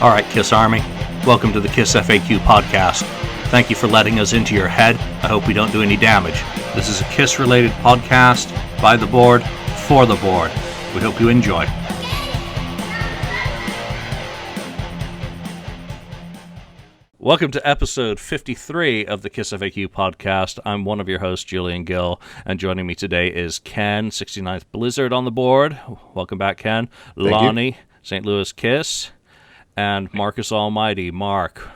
All right, Kiss Army, welcome to the KissFAQ Podcast. Thank you for letting us into your head. I hope we don't do any damage. This is a Kiss-related podcast by the board, for the board. We hope you enjoy. Welcome to episode 53 of the KissFAQ Podcast. I'm one of your hosts, Julian Gill, and joining me today is Ken, 69th Blizzard on the board. Welcome back, Ken. Lonnie, St. Louis Kiss, and Marcus Almighty, Mark.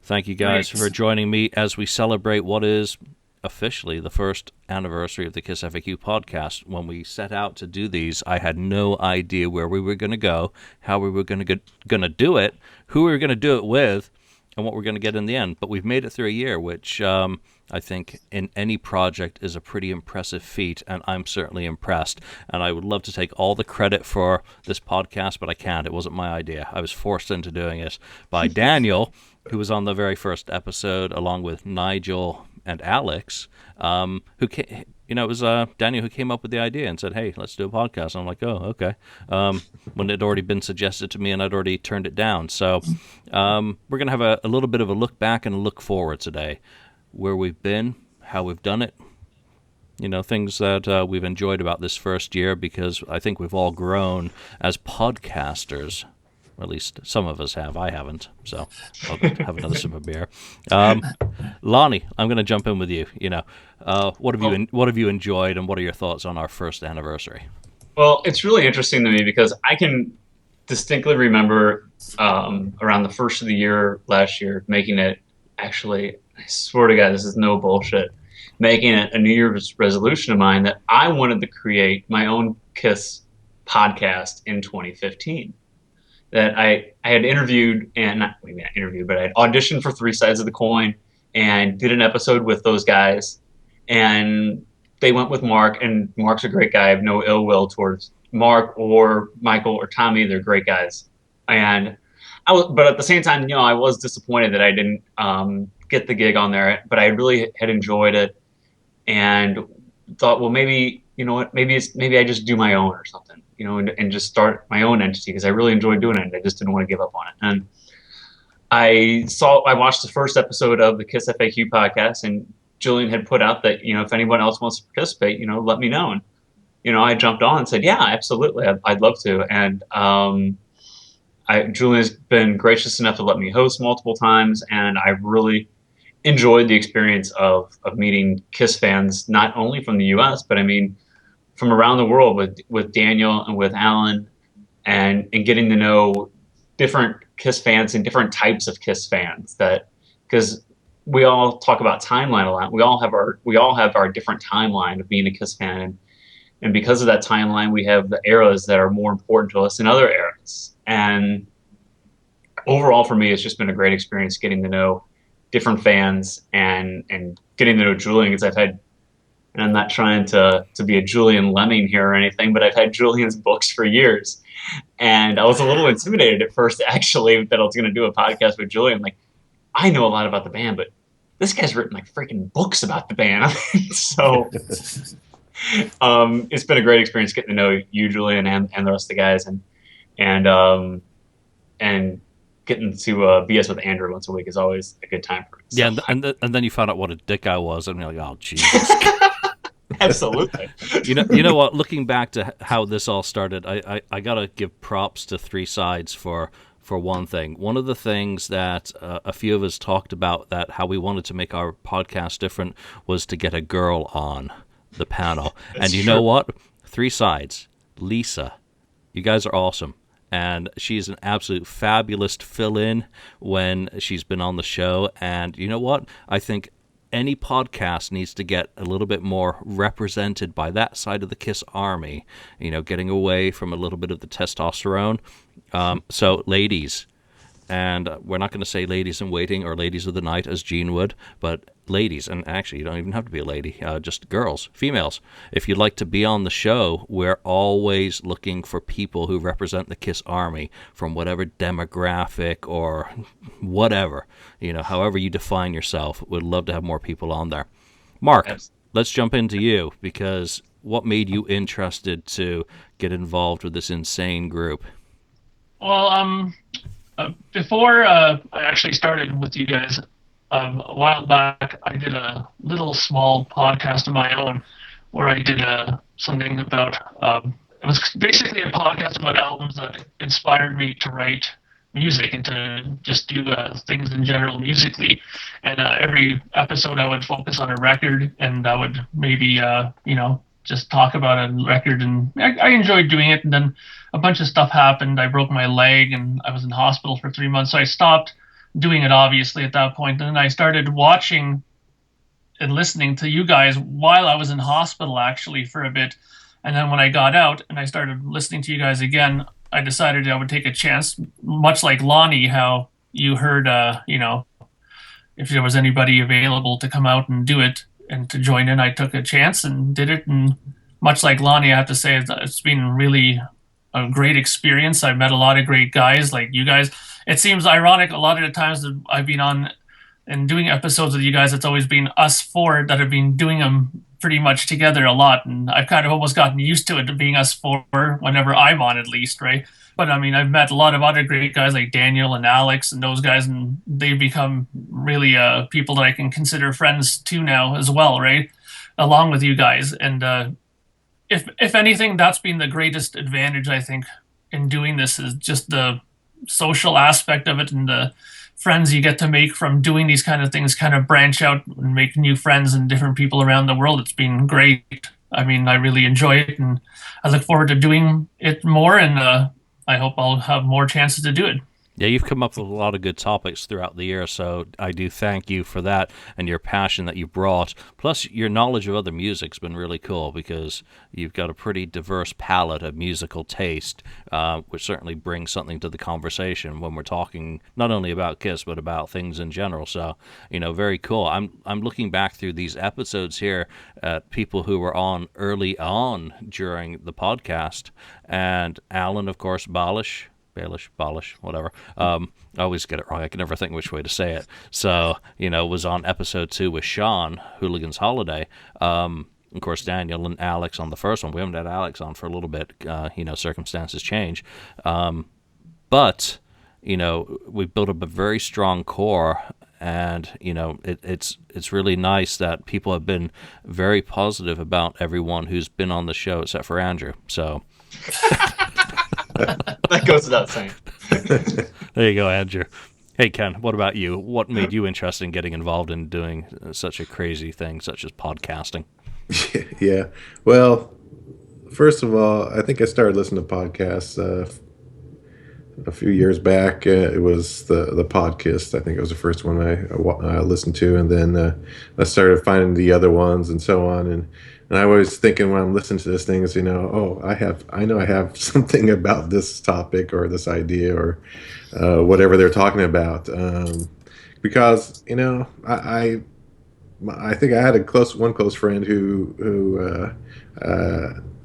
Thank you guys for joining me as we celebrate what is officially the first anniversary of the KissFAQ Podcast. When we set out to do these, I had no idea where we were going to go, how we were going to do it, who we were going to do it with, and what we're going to get in the end. But we've made it through a year, which I think in any project is a pretty impressive feat, and I'm certainly impressed. And I would love to take all the credit for this podcast, but I can't. It wasn't my idea. I was forced into doing it by Daniel, who was on the very first episode, along with Nigel and Alex, who came, it was Daniel who came up with the idea and said, hey, let's do a podcast. And I'm like, oh, okay. When it had already been suggested to me and I'd already turned it down. So we're going to have a little bit of a look back and a look forward today, where we've been, how we've done it, things that we've enjoyed about this first year, because I think we've all grown as podcasters. At least some of us have. I haven't, so I'll have another sip of beer. Lonnie, I'm going to jump in with you. What have you enjoyed, and what are your thoughts on our first anniversary? Well, it's really interesting to me because I can distinctly remember around the first of the year last year making it. Actually, I swear to God, this is no bullshit. Making it a New Year's resolution of mine that I wanted to create my own KISS podcast in 2015. That I had interviewed, and not interviewed, but I had auditioned for Three Sides of the Coin and did an episode with those guys. And they went with Mark, and Mark's a great guy. I have no ill will towards Mark or Michael or Tommy. They're great guys. And but at the same time, I was disappointed that I didn't get the gig on there, but I really had enjoyed it and thought, well, maybe, maybe I just do my own or something, and just start my own entity, because I really enjoyed doing it. I just didn't want to give up on it. And I watched the first episode of the KissFAQ podcast, and Julian had put out that, if anyone else wants to participate, let me know. And, I jumped on and said, yeah, absolutely. I'd love to. And, Julian's been gracious enough to let me host multiple times, and I really enjoyed the experience of meeting KISS fans, not only from the U.S., but from around the world with Daniel and with Alan, and getting to know different KISS fans and different types of KISS fans. Because we all talk about timeline a lot. We all have our different timeline of being a KISS fan, and because of that timeline, we have the eras that are more important to us than other eras. And overall, for me, it's just been a great experience getting to know different fans and getting to know Julian, because I've had, and I'm not trying to be a Julian lemming here or anything, but I've had Julian's books for years. And I was a little intimidated at first, actually, that I was going to do a podcast with Julian. Like, I know a lot about the band, but this guy's written like freaking books about the band. So it's been a great experience getting to know you, Julian, and the rest of the guys, and getting to BS with Andrew once a week is always a good time for me. So. Yeah, and then you found out what a dick I was, and you're like, oh, Jesus. Absolutely. You know what? Looking back to how this all started, I gotta give props to Three Sides for one thing. One of the things that a few of us talked about, that how we wanted to make our podcast different, was to get a girl on the panel. And you know what? Three Sides, Lisa, you guys are awesome. And she's an absolute fabulous fill-in when she's been on the show. And you know what? I think any podcast needs to get a little bit more represented by that side of the KISS army, getting away from a little bit of the testosterone. So ladies, and we're not going to say ladies in waiting or ladies of the night as Gene would, but ladies, and actually you don't even have to be a lady, just girls, females. If you'd like to be on the show, we're always looking for people who represent the KISS army from whatever demographic or whatever, however you define yourself. We'd love to have more people on there. Mark, let's jump into you, because what made you interested to get involved with this insane group? Well, before I actually started with you guys, a while back, I did a little small podcast of my own where I did something about. It was basically a podcast about albums that inspired me to write music and to just do things in general musically. And every episode, I would focus on a record, and I would maybe, just talk about a record. And I enjoyed doing it. And then a bunch of stuff happened. I broke my leg, and I was in hospital for 3 months. So I stopped doing it, obviously, at that point. And then I started watching and listening to you guys while I was in hospital, actually, for a bit. And then when I got out and I started listening to you guys again, I decided I would take a chance, much like Lonnie, how you heard, if there was anybody available to come out and do it and to join in. I took a chance and did it. And much like Lonnie, I have to say it's been really a great experience. I've met a lot of great guys like you guys. It seems ironic a lot of the times that I've been on and doing episodes with you guys, it's always been us four that have been doing them pretty much together a lot. And I've kind of almost gotten used to it being us four whenever I'm on, at least, right? But I mean, I've met a lot of other great guys like Daniel and Alex and those guys, and they've become really people that I can consider friends too now as well, right? Along with you guys. And if anything, that's been the greatest advantage, I think, in doing this is just the social aspect of it and the friends you get to make from doing these kind of things, kind of branch out and make new friends and different people around the world. It's been great. I mean, I really enjoy it, and I look forward to doing it more, and I hope I'll have more chances to do it. Yeah, you've come up with a lot of good topics throughout the year, so I do thank you for that and your passion that you brought. Plus, your knowledge of other music's been really cool because you've got a pretty diverse palette of musical taste, which certainly brings something to the conversation when we're talking not only about Kiss but about things in general. So, very cool. I'm looking back through these episodes here at people who were on early on during the podcast, and Alan, of course, Balish, whatever. I always get it wrong. I can never think which way to say it. So, was on episode 2 with Sean, Hooligan's Holiday. Of course, Daniel and Alex on the first one. We haven't had Alex on for a little bit. Circumstances change. But, we've built up a very strong core, and, it's really nice that people have been very positive about everyone who's been on the show except for Andrew. So... That goes without saying. There you go, Andrew. Hey, Ken, what about you? What made you interested in getting involved in doing such a crazy thing, such as podcasting? Yeah. Well, first of all, I think I started listening to podcasts a few years back. It was the podcast. I think it was the first one I listened to, and then I started finding the other ones and so on. And I was thinking when I'm listening to this thing is, I know I have something about this topic or this idea or whatever they're talking about. Because, I think I had one close friend who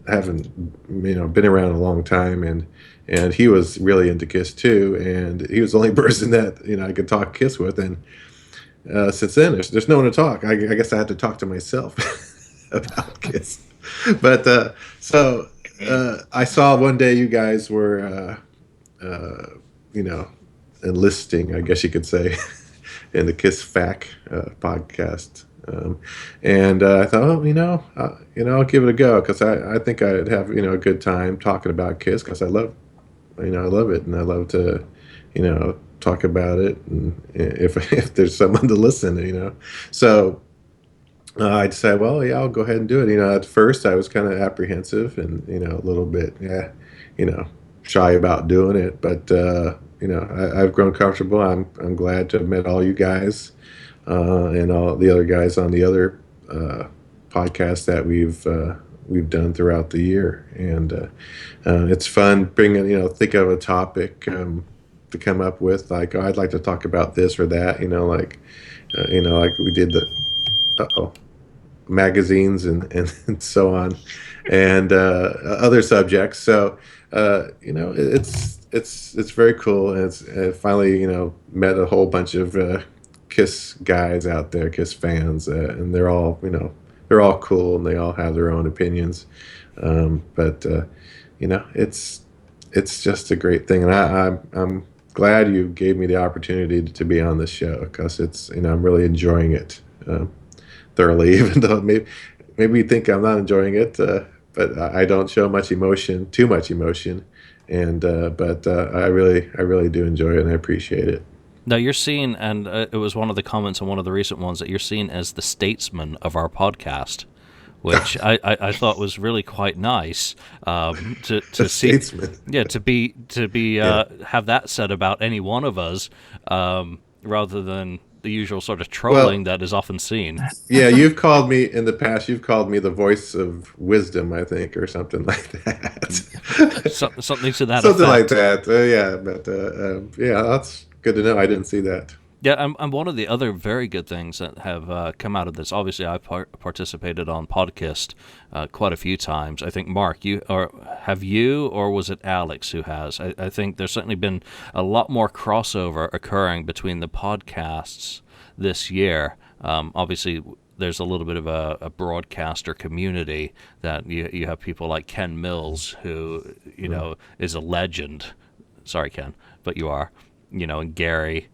haven't, been around a long time, and he was really into Kiss too, and he was the only person that, I could talk Kiss with. And since then, there's no one to talk. I guess I had to talk to myself about Kiss. But I saw one day you guys were, enlisting, I guess you could say, in the KissFAQ podcast. And I thought, I'll give it a go because I think I'd have, a good time talking about Kiss because I love it, and I love to, talk about it, and if there's someone to listen, So I decided, well, yeah, I'll go ahead and do it. At first I was kind of apprehensive and, a little bit, shy about doing it. But, I've grown comfortable. I'm glad to have met all you guys and all the other guys on the other podcasts that we've done throughout the year. And it's fun bringing, think of a topic to come up with, like, oh, I'd like to talk about this or that, like we did the magazines and so on, and other subjects. So it's very cool, and it's finally met a whole bunch of Kiss guys out there, Kiss fans, and they're all cool, and they all have their own opinions. But it's it's just a great thing, and I'm glad you gave me the opportunity to be on this show, because it's, I'm really enjoying it thoroughly, even though maybe you think I'm not enjoying it, but I don't show too much emotion, and but I really do enjoy it, and I appreciate it. Now you're seen, and it was one of the comments on one of the recent ones, that you're seen as the statesman of our podcast, which I thought was really quite nice to see. Statesman. Yeah, to be have that said about any one of us, rather than the usual sort of trolling that is often seen. Yeah, you've called me in the past. You've called me the voice of wisdom, I think, or something like that. Something to that something effect. like that. Yeah, but yeah, that's good to know. I didn't see that. Yeah, and one of the other very good things that have come out of this, obviously I participated on Podcast quite a few times. I think, Mark, have you, or was it Alex who has? I think there's certainly been a lot more crossover occurring between the podcasts this year. Obviously, there's a little bit of a broadcaster community that you have people like Ken Mills, who, is a legend. Sorry, Ken, but you are, and Gary,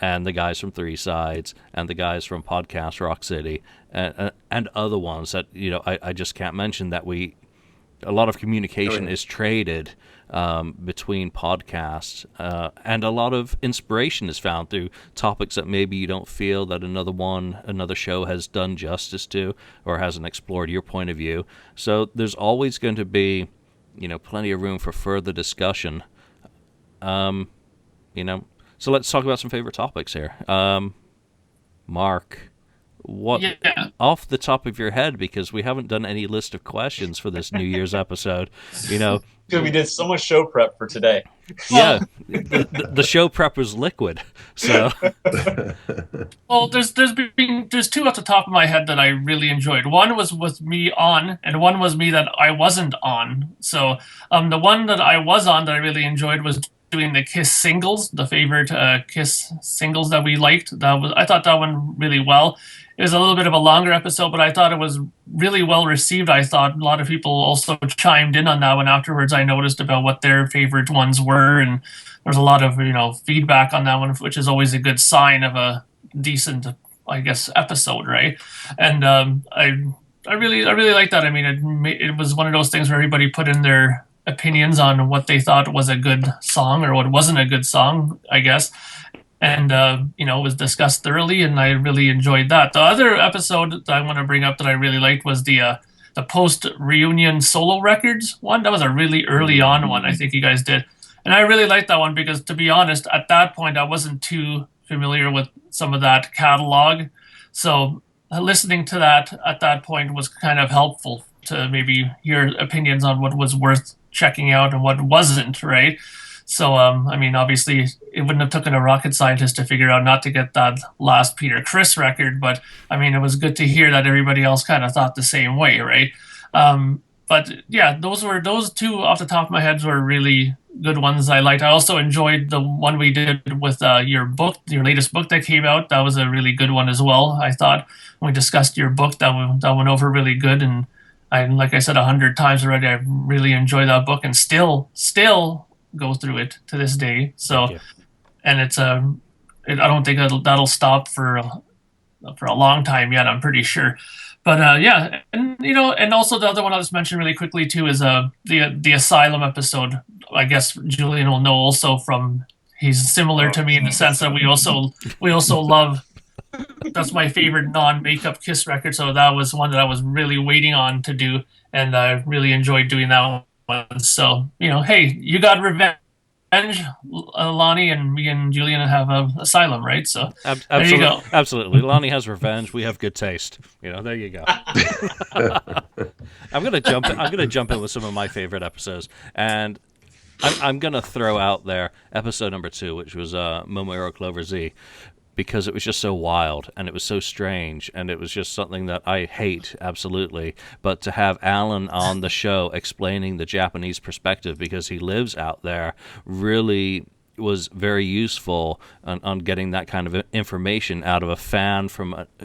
and the guys from Three Sides, and the guys from Podcast Rock City, and other ones that, I just can't mention, that a lot of communication is traded between podcasts, and a lot of inspiration is found through topics that maybe you don't feel that another show has done justice to, or hasn't explored your point of view. So there's always going to be, plenty of room for further discussion. So let's talk about some favorite topics here. Mark, what off the top of your head, because we haven't done any list of questions for this New Year's episode, Dude, we did so much show prep for today. Yeah, the show prep was liquid. So, well, there's two off the top of my head that I really enjoyed. One was with me on, and one was me that I wasn't on. So, the one that I was on that I really enjoyed was doing the Kiss singles, the favorite Kiss singles that we liked. I thought that one really well. It was a little bit of a longer episode, but I thought it was really well received. I thought a lot of people also chimed in on that one afterwards. I noticed about what their favorite ones were, and there's a lot of feedback on that one, which is always a good sign of a decent, I guess, episode, right? And I really like that. I mean, it was one of those things where everybody put in their opinions on what they thought was a good song or what wasn't a good song, I guess. And, it was discussed thoroughly, and I really enjoyed that. The other episode that I want to bring up that I really liked was the post-reunion solo records one. That was a really early on one, I think you guys did. And I really liked that one because, to be honest, at that point, I wasn't too familiar with some of that catalog. So listening to that at that point was kind of helpful to maybe hear opinions on what was worth checking out and what wasn't, right? So, obviously, it wouldn't have taken a rocket scientist to figure out not to get that last Peter Criss record, but, it was good to hear that everybody else kind of thought the same way, right? But, yeah, those two off the top of my head were really good ones I liked. I also enjoyed the one we did with your latest book that came out. That was a really good one as well, I thought. When we discussed your book, that went over really good, and like I said 100 times already, I really enjoy that book and still go through it to this day. So, and it's I don't think that'll stop for a long time yet, I'm pretty sure. But yeah, and and also the other one I'll just mention really quickly too is the Asylum episode. I guess Julian will know also from he's similar to me in the sense that we also love. That's my favorite non-makeup Kiss record, so that was one that I was really waiting on to do, and I really enjoyed doing that one. So, hey, you got revenge, Lonnie, and me and Julian have Asylum, right? So there you go. Absolutely. Lonnie has revenge. We have good taste. There you go. I'm gonna jump in with some of my favorite episodes, and I'm gonna throw out there episode number 2, which was Momero Clover Z, because it was just so wild and it was so strange and it was just something that I hate absolutely. But to have Alan on the show explaining the Japanese perspective, because he lives out there, really was very useful on getting that kind of information out of a fan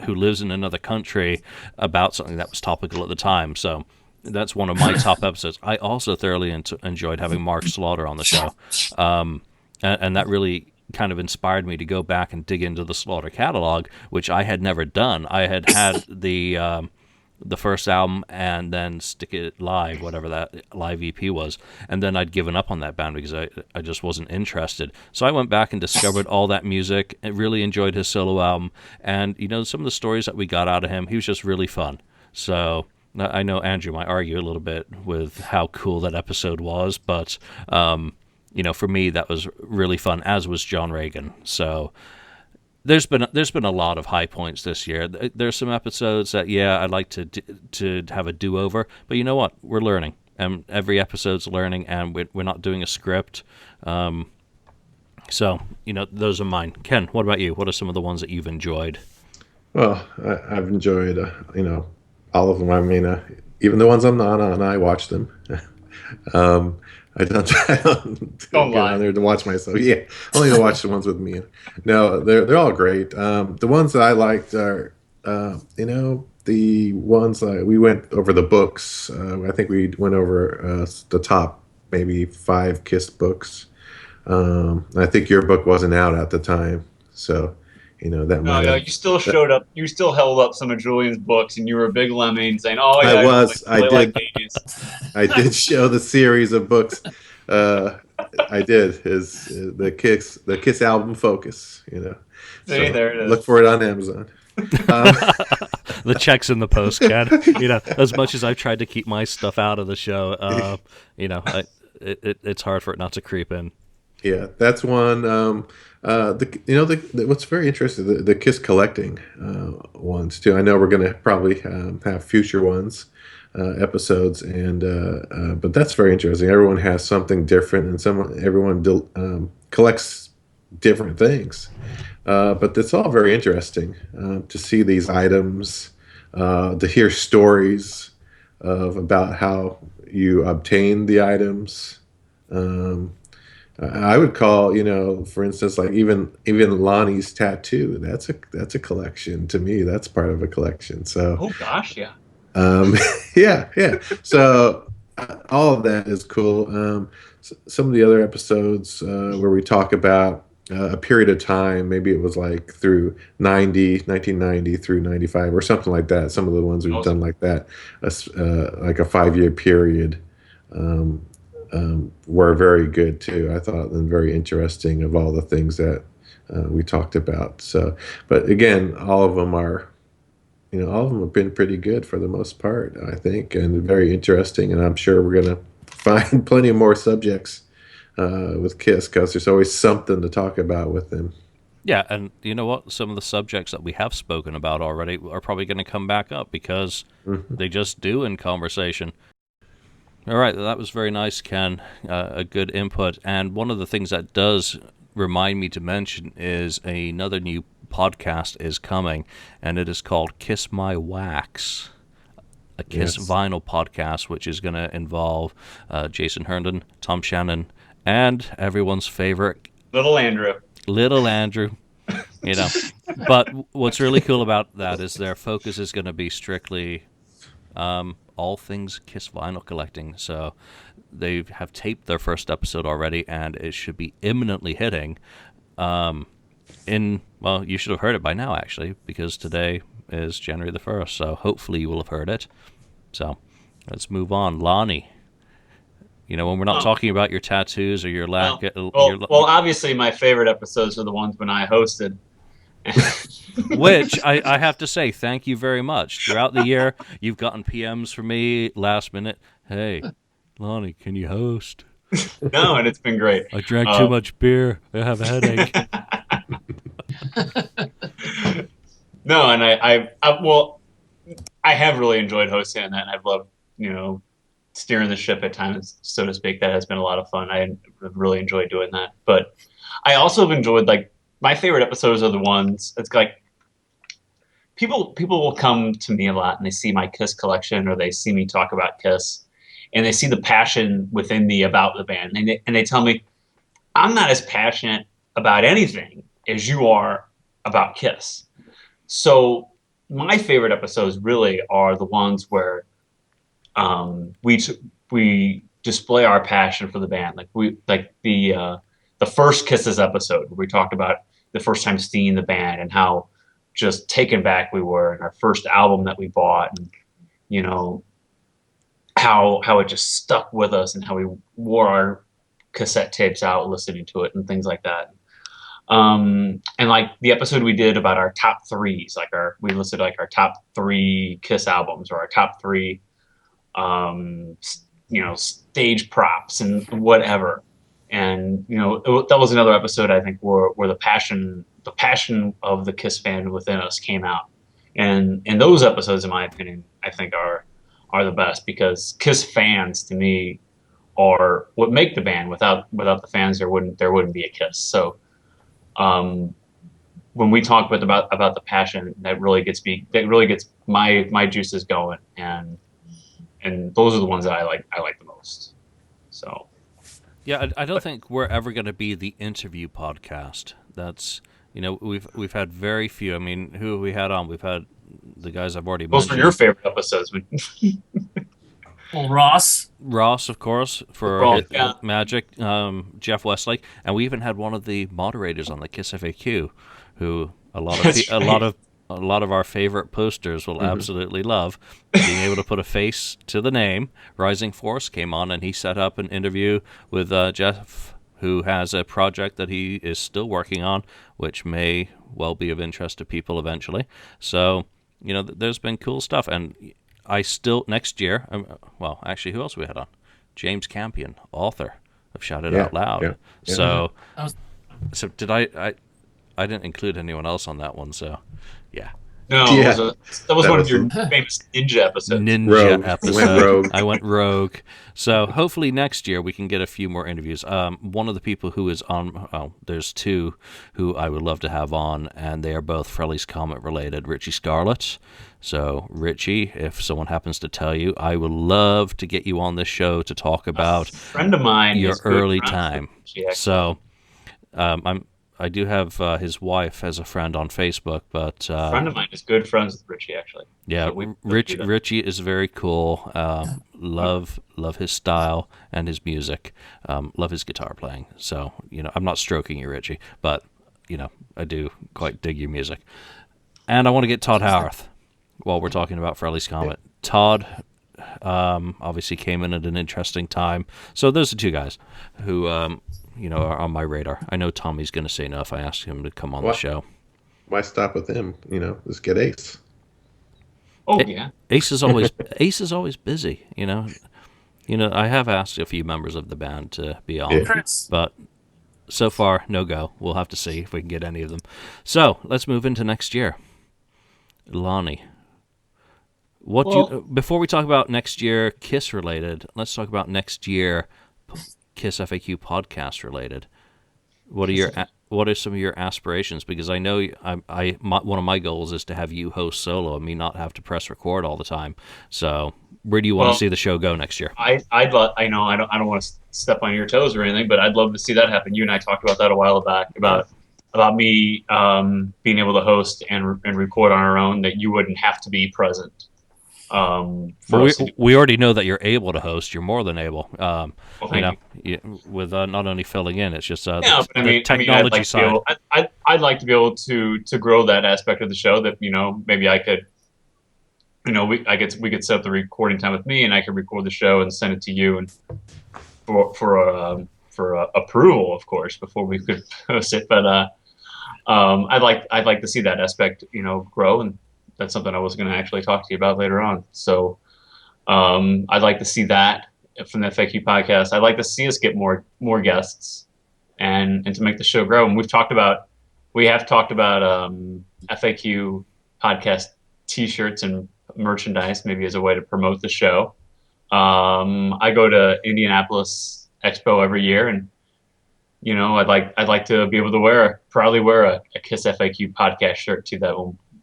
who lives in another country about something that was topical at the time. So That's one of my top episodes. I also thoroughly enjoyed having Mark Slaughter on the show, and that really kind of inspired me to go back and dig into the Slaughter catalog, which I had never done. I had the first album and then Stick It Live, whatever that live EP was, and then I'd given up on that band because I just wasn't interested. So I went back and discovered all that music and really enjoyed his solo album. And, you know, some of the stories that we got out of him, he was just really fun. So I know Andrew might argue a little bit with how cool that episode was, but, you know, for me, that was really fun, as was John Reagan. So there's been a lot of high points this year. There's some episodes that, I'd like to have a do-over, but you know what? We're learning, and every episode's learning, and we're not doing a script. So, you know, those are mine. Ken, what about you? What are some of the ones that you've enjoyed? Well, I've enjoyed, you know, all of them. I mean, even the ones I'm not on, I watch them. I don't get on there to watch myself. Yeah, only to watch the ones with me. No, they're all great. The ones that I liked are, you know, the ones we went over the books. I think we went over the top maybe 5 Kiss books. I think your book wasn't out at the time, so you know that. No, you still showed up. You still held up some of Julian's books, and you were a big lemming, saying, "Oh yeah, I did show the series of books. I did the Kiss album Focus. You know, see, there it is. Look for it on Amazon. The check's in the post, Ken. You know, as much as I've tried to keep my stuff out of the show, you know, it's hard for it not to creep in. Yeah, that's one. What's very interesting, the Kiss collecting ones too. I know we're going to probably have future ones, episodes, and but that's very interesting. Everyone has something different, and everyone collects different things. But it's all very interesting to see these items, to hear stories about how you obtain the items. I would call, you know, for instance, like even Lonnie's tattoo. That's a collection to me. That's part of a collection. So, oh gosh, yeah, yeah. So all of that is cool. Some of the other episodes where we talk about a period of time, maybe it was like through 1990 through 95 or something like that. Some of the ones we've done like that, like a 5-year period. Were very good too. I thought them very interesting of all the things that we talked about. So, but again, all of them have been pretty good for the most part, I think, and very interesting. And I'm sure we're going to find plenty of more subjects with Kiss because there's always something to talk about with them. Yeah, and you know what? Some of the subjects that we have spoken about already are probably going to come back up because they just do in conversation. All right, that was very nice, Ken. A good input. And one of the things that does remind me to mention is another new podcast is coming, and it is called Kiss My Wax, a Kiss vinyl podcast, which is going to involve Jason Herndon, Tom Shannon, and everyone's favorite Little Andrew. You know. But what's really cool about that is their focus is going to be strictly all things Kiss vinyl collecting. So they have taped their first episode already, and it should be imminently hitting. Well, you should have heard it by now, actually, because today is January the 1st, so hopefully you will have heard it. So let's move on. Lonnie, you know, when we're not talking about your tattoos or your lack... Well, obviously my favorite episodes are the ones when I hosted. Which I have to say, thank you very much. Throughout the year, you've gotten PMs from me last minute. Hey, Lonnie, can you host? No, and it's been great. I drank too much beer. I have a headache. No, and I have really enjoyed hosting on that, and I've loved, you know, steering the ship at times, so to speak. That has been a lot of fun. I really enjoyed doing that. But I also have enjoyed, like, my favorite episodes are the ones, it's like, people will come to me a lot and they see my Kiss collection or they see me talk about Kiss and they see the passion within me about the band. And they tell me, I'm not as passionate about anything as you are about Kiss. So my favorite episodes really are the ones where we display our passion for the band. Like the first Kisses episode where we talked about the first time seeing the band and how just taken back we were, and our first album that we bought, and you know how it just stuck with us, and how we wore our cassette tapes out listening to it and things like that. And like the episode we did about our top threes, we listed like our top 3 Kiss albums, or our top 3 stage props and whatever. And that was another episode, I think, where the passion of the Kiss fan within us came out. And those episodes, in my opinion, I think are the best, because Kiss fans, to me, are what make the band. Without the fans, there wouldn't be a Kiss. So when we talk about the passion, that really gets my juices going, and those are the ones that I like the most. So yeah, I don't think we're ever going to be the interview podcast. That's we've had very few. I mean, who have we had on? We've had the guys I've already mentioned. Those were your favorite episodes. Well, Ross, of course, for Magic, Jeff Westlake, and we even had one of the moderators on the KissFAQ, who a lot of our favorite posters will absolutely love. Being able to put a face to the name. Rising Force came on, and he set up an interview with Jeff, who has a project that he is still working on, which may well be of interest to people eventually. So, there's been cool stuff, and I still, next year, well, actually, who else we had on? James Campion, author of Shout It Out Loud. Yeah. So did I didn't include anyone else on that one, so yeah. No, yeah. That was one of your famous ninja episodes. Episode. I went rogue. So hopefully next year we can get a few more interviews. One of the people who is on, there's 2 who I would love to have on, and they are both Frelly's Comet related. Richie Scarlett. So Richie, if someone happens to tell you, I would love to get you on this show to talk about a friend of mine your early time. So I do have his wife as a friend on Facebook, but a friend of mine is good friends with Richie, actually. Yeah, so Richie is very cool. Love his style and his music. Love his guitar playing. So I'm not stroking you, Richie, but I do quite dig your music. And I want to get Todd Howarth while we're talking about Frelly's Comet. Todd obviously came in at an interesting time. So those are 2 guys who are on my radar. I know Tommy's going to say no if I ask him to come on the show. Why stop with him? Let's get Ace. Oh yeah, Ace is always busy. I have asked a few members of the band to be on, but so far no go. We'll have to see if we can get any of them. So let's move into next year. Lonnie, before we talk about next year Kiss related, let's talk about next year KissFAQ podcast related. What are some of your aspirations? Because I know one of my goals is to have you host solo and me not have to press record all the time. So where do you want to see the show go next year? I don't want to step on your toes or anything, but I'd love to see that happen. You and I talked about that a while back about me being able to host and record on our own, that you wouldn't have to be present. We already know that you're able to host. You're more than able. With not only filling in, it's just the technology side. I'd like to be able to grow that aspect of the show. That maybe I could, we could set up the recording time with me, and I could record the show and send it to you, and for approval, of course, before we could post it. But I'd like to see that aspect grow, and that's something I was going to actually talk to you about later on. So I'd like to see that from the FAQ podcast. I'd like to see us get more guests and to make the show grow. And we have talked about FAQ podcast T-shirts and merchandise, maybe as a way to promote the show. I go to Indianapolis Expo every year, and I'd like to be able to proudly wear a Kiss FAQ podcast shirt to that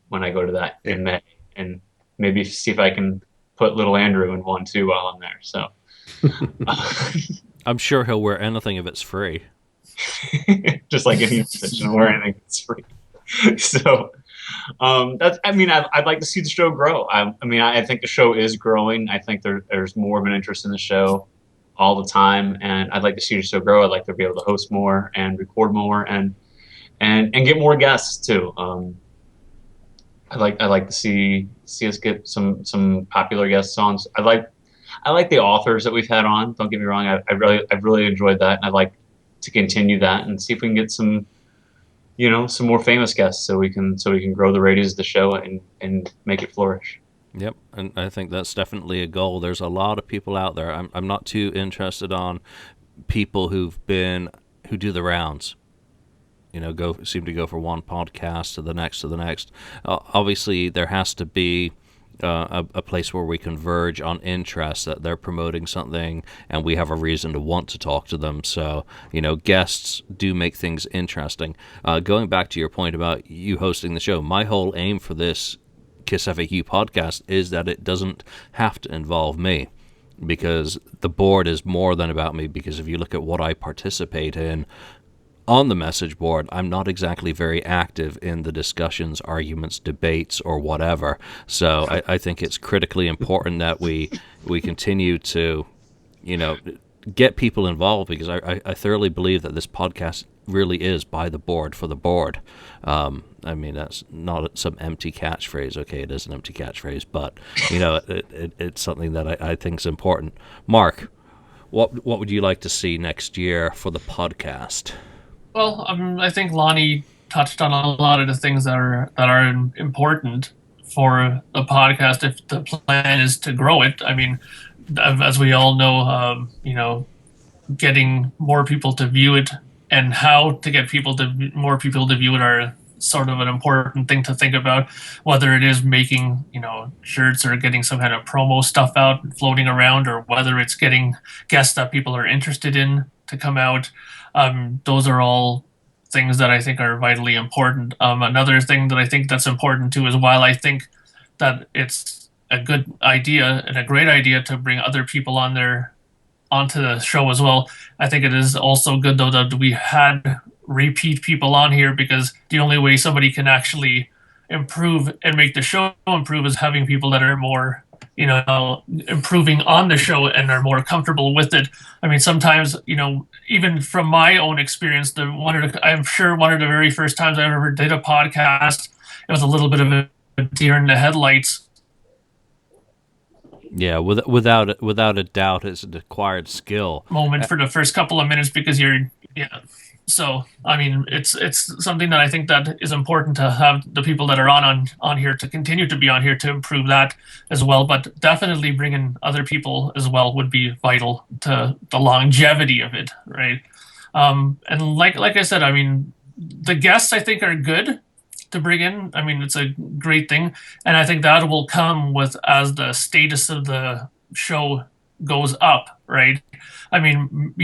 when I go to that in May, and maybe see if I can put little Andrew in one too while I'm there. So I'm sure he'll wear anything if it's free. Just like any musician will wear anything if it's free. So That's. I mean, I'd like to see the show grow. I think the show is growing. I think there's more of an interest in the show all the time, and I'd like to see the show grow. I'd like to be able to host more and record more and get more guests too. I'd like to see us get some popular guests on. I like the authors that we've had on. Don't get me wrong. I've really enjoyed that, and I'd like to continue that and see if we can get some more famous guests so we can grow the ratings of the show and make it flourish. Yep, and I think that's definitely a goal. There's a lot of people out there. I'm not too interested on people who do the rounds. Seem to go from one podcast to the next. Obviously, there has to be a place where we converge on interest, that they're promoting something and we have a reason to want to talk to them. So, guests do make things interesting. Going back to your point about you hosting the show, my whole aim for this KissFAQ podcast is that it doesn't have to involve me, because the board is more than about me. Because if you look at what I participate in on the message board, I'm not exactly very active in the discussions, arguments, debates, or whatever. So I think it's critically important that we continue to, get people involved, because I thoroughly believe that this podcast really is by the board for the board. That's not some empty catchphrase. Okay, it is an empty catchphrase, but it's something that I think is important. Mark, what would you like to see next year for the podcast? Well, I think Lonnie touched on a lot of the things that are important for the podcast if the plan is to grow it. I mean, as we all know, getting more people to view it and how to get more people to view it are sort of an important thing to think about, whether it is making, shirts or getting some kind of promo stuff out floating around, or whether it's getting guests that people are interested in to come out. Those are all things that I think are vitally important. Another thing that I think that's important too is, while I think that it's a good idea and a great idea to bring other people onto the show as well, I think it is also good though that we had repeat people on here, because the only way somebody can actually improve and make the show improve is having people that are more improving on the show and are more comfortable with it. I mean, sometimes, even from my own experience, I'm sure one of the very first times I ever did a podcast, it was a little bit of a deer in the headlights. Yeah, without a doubt, it's an acquired skill Moment for the first couple of minutes, because So, I mean, it's something that I think that is important to have the people that are on here to continue to be on here to improve that as well. But definitely bringing other people as well would be vital to the longevity of it, right? And like I said, I mean, the guests I think are good to bring in. I mean, it's a great thing, and I think that will come with as the status of the show goes up, right? I mean,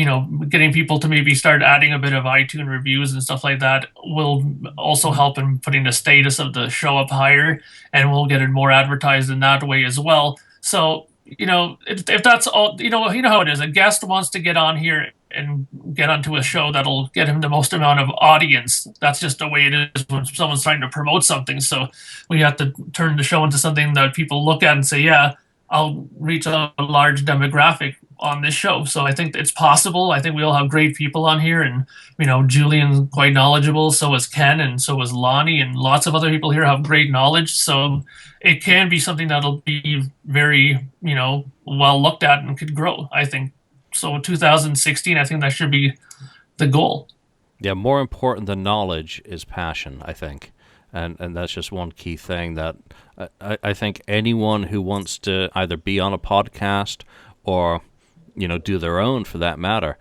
getting people to maybe start adding a bit of iTunes reviews and stuff like that will also help in putting the status of the show up higher, and we'll get it more advertised in that way as well. So, if that's all, how it is. A guest wants to get on here and get onto a show that'll get him the most amount of audience. That's just the way it is when someone's trying to promote something. So we have to turn the show into something that people look at and say, yeah, I'll reach a large demographic on this show. So I think it's possible. I think we all have great people on here, and Julian's quite knowledgeable, so is Ken, and so is Lonnie, and lots of other people here have great knowledge. So it can be something that'll be very, well looked at and could grow, I think. So 2016, I think that should be the goal. Yeah, more important than knowledge is passion, I think. And that's just one key thing that I think anyone who wants to either be on a podcast or, do their own for that matter,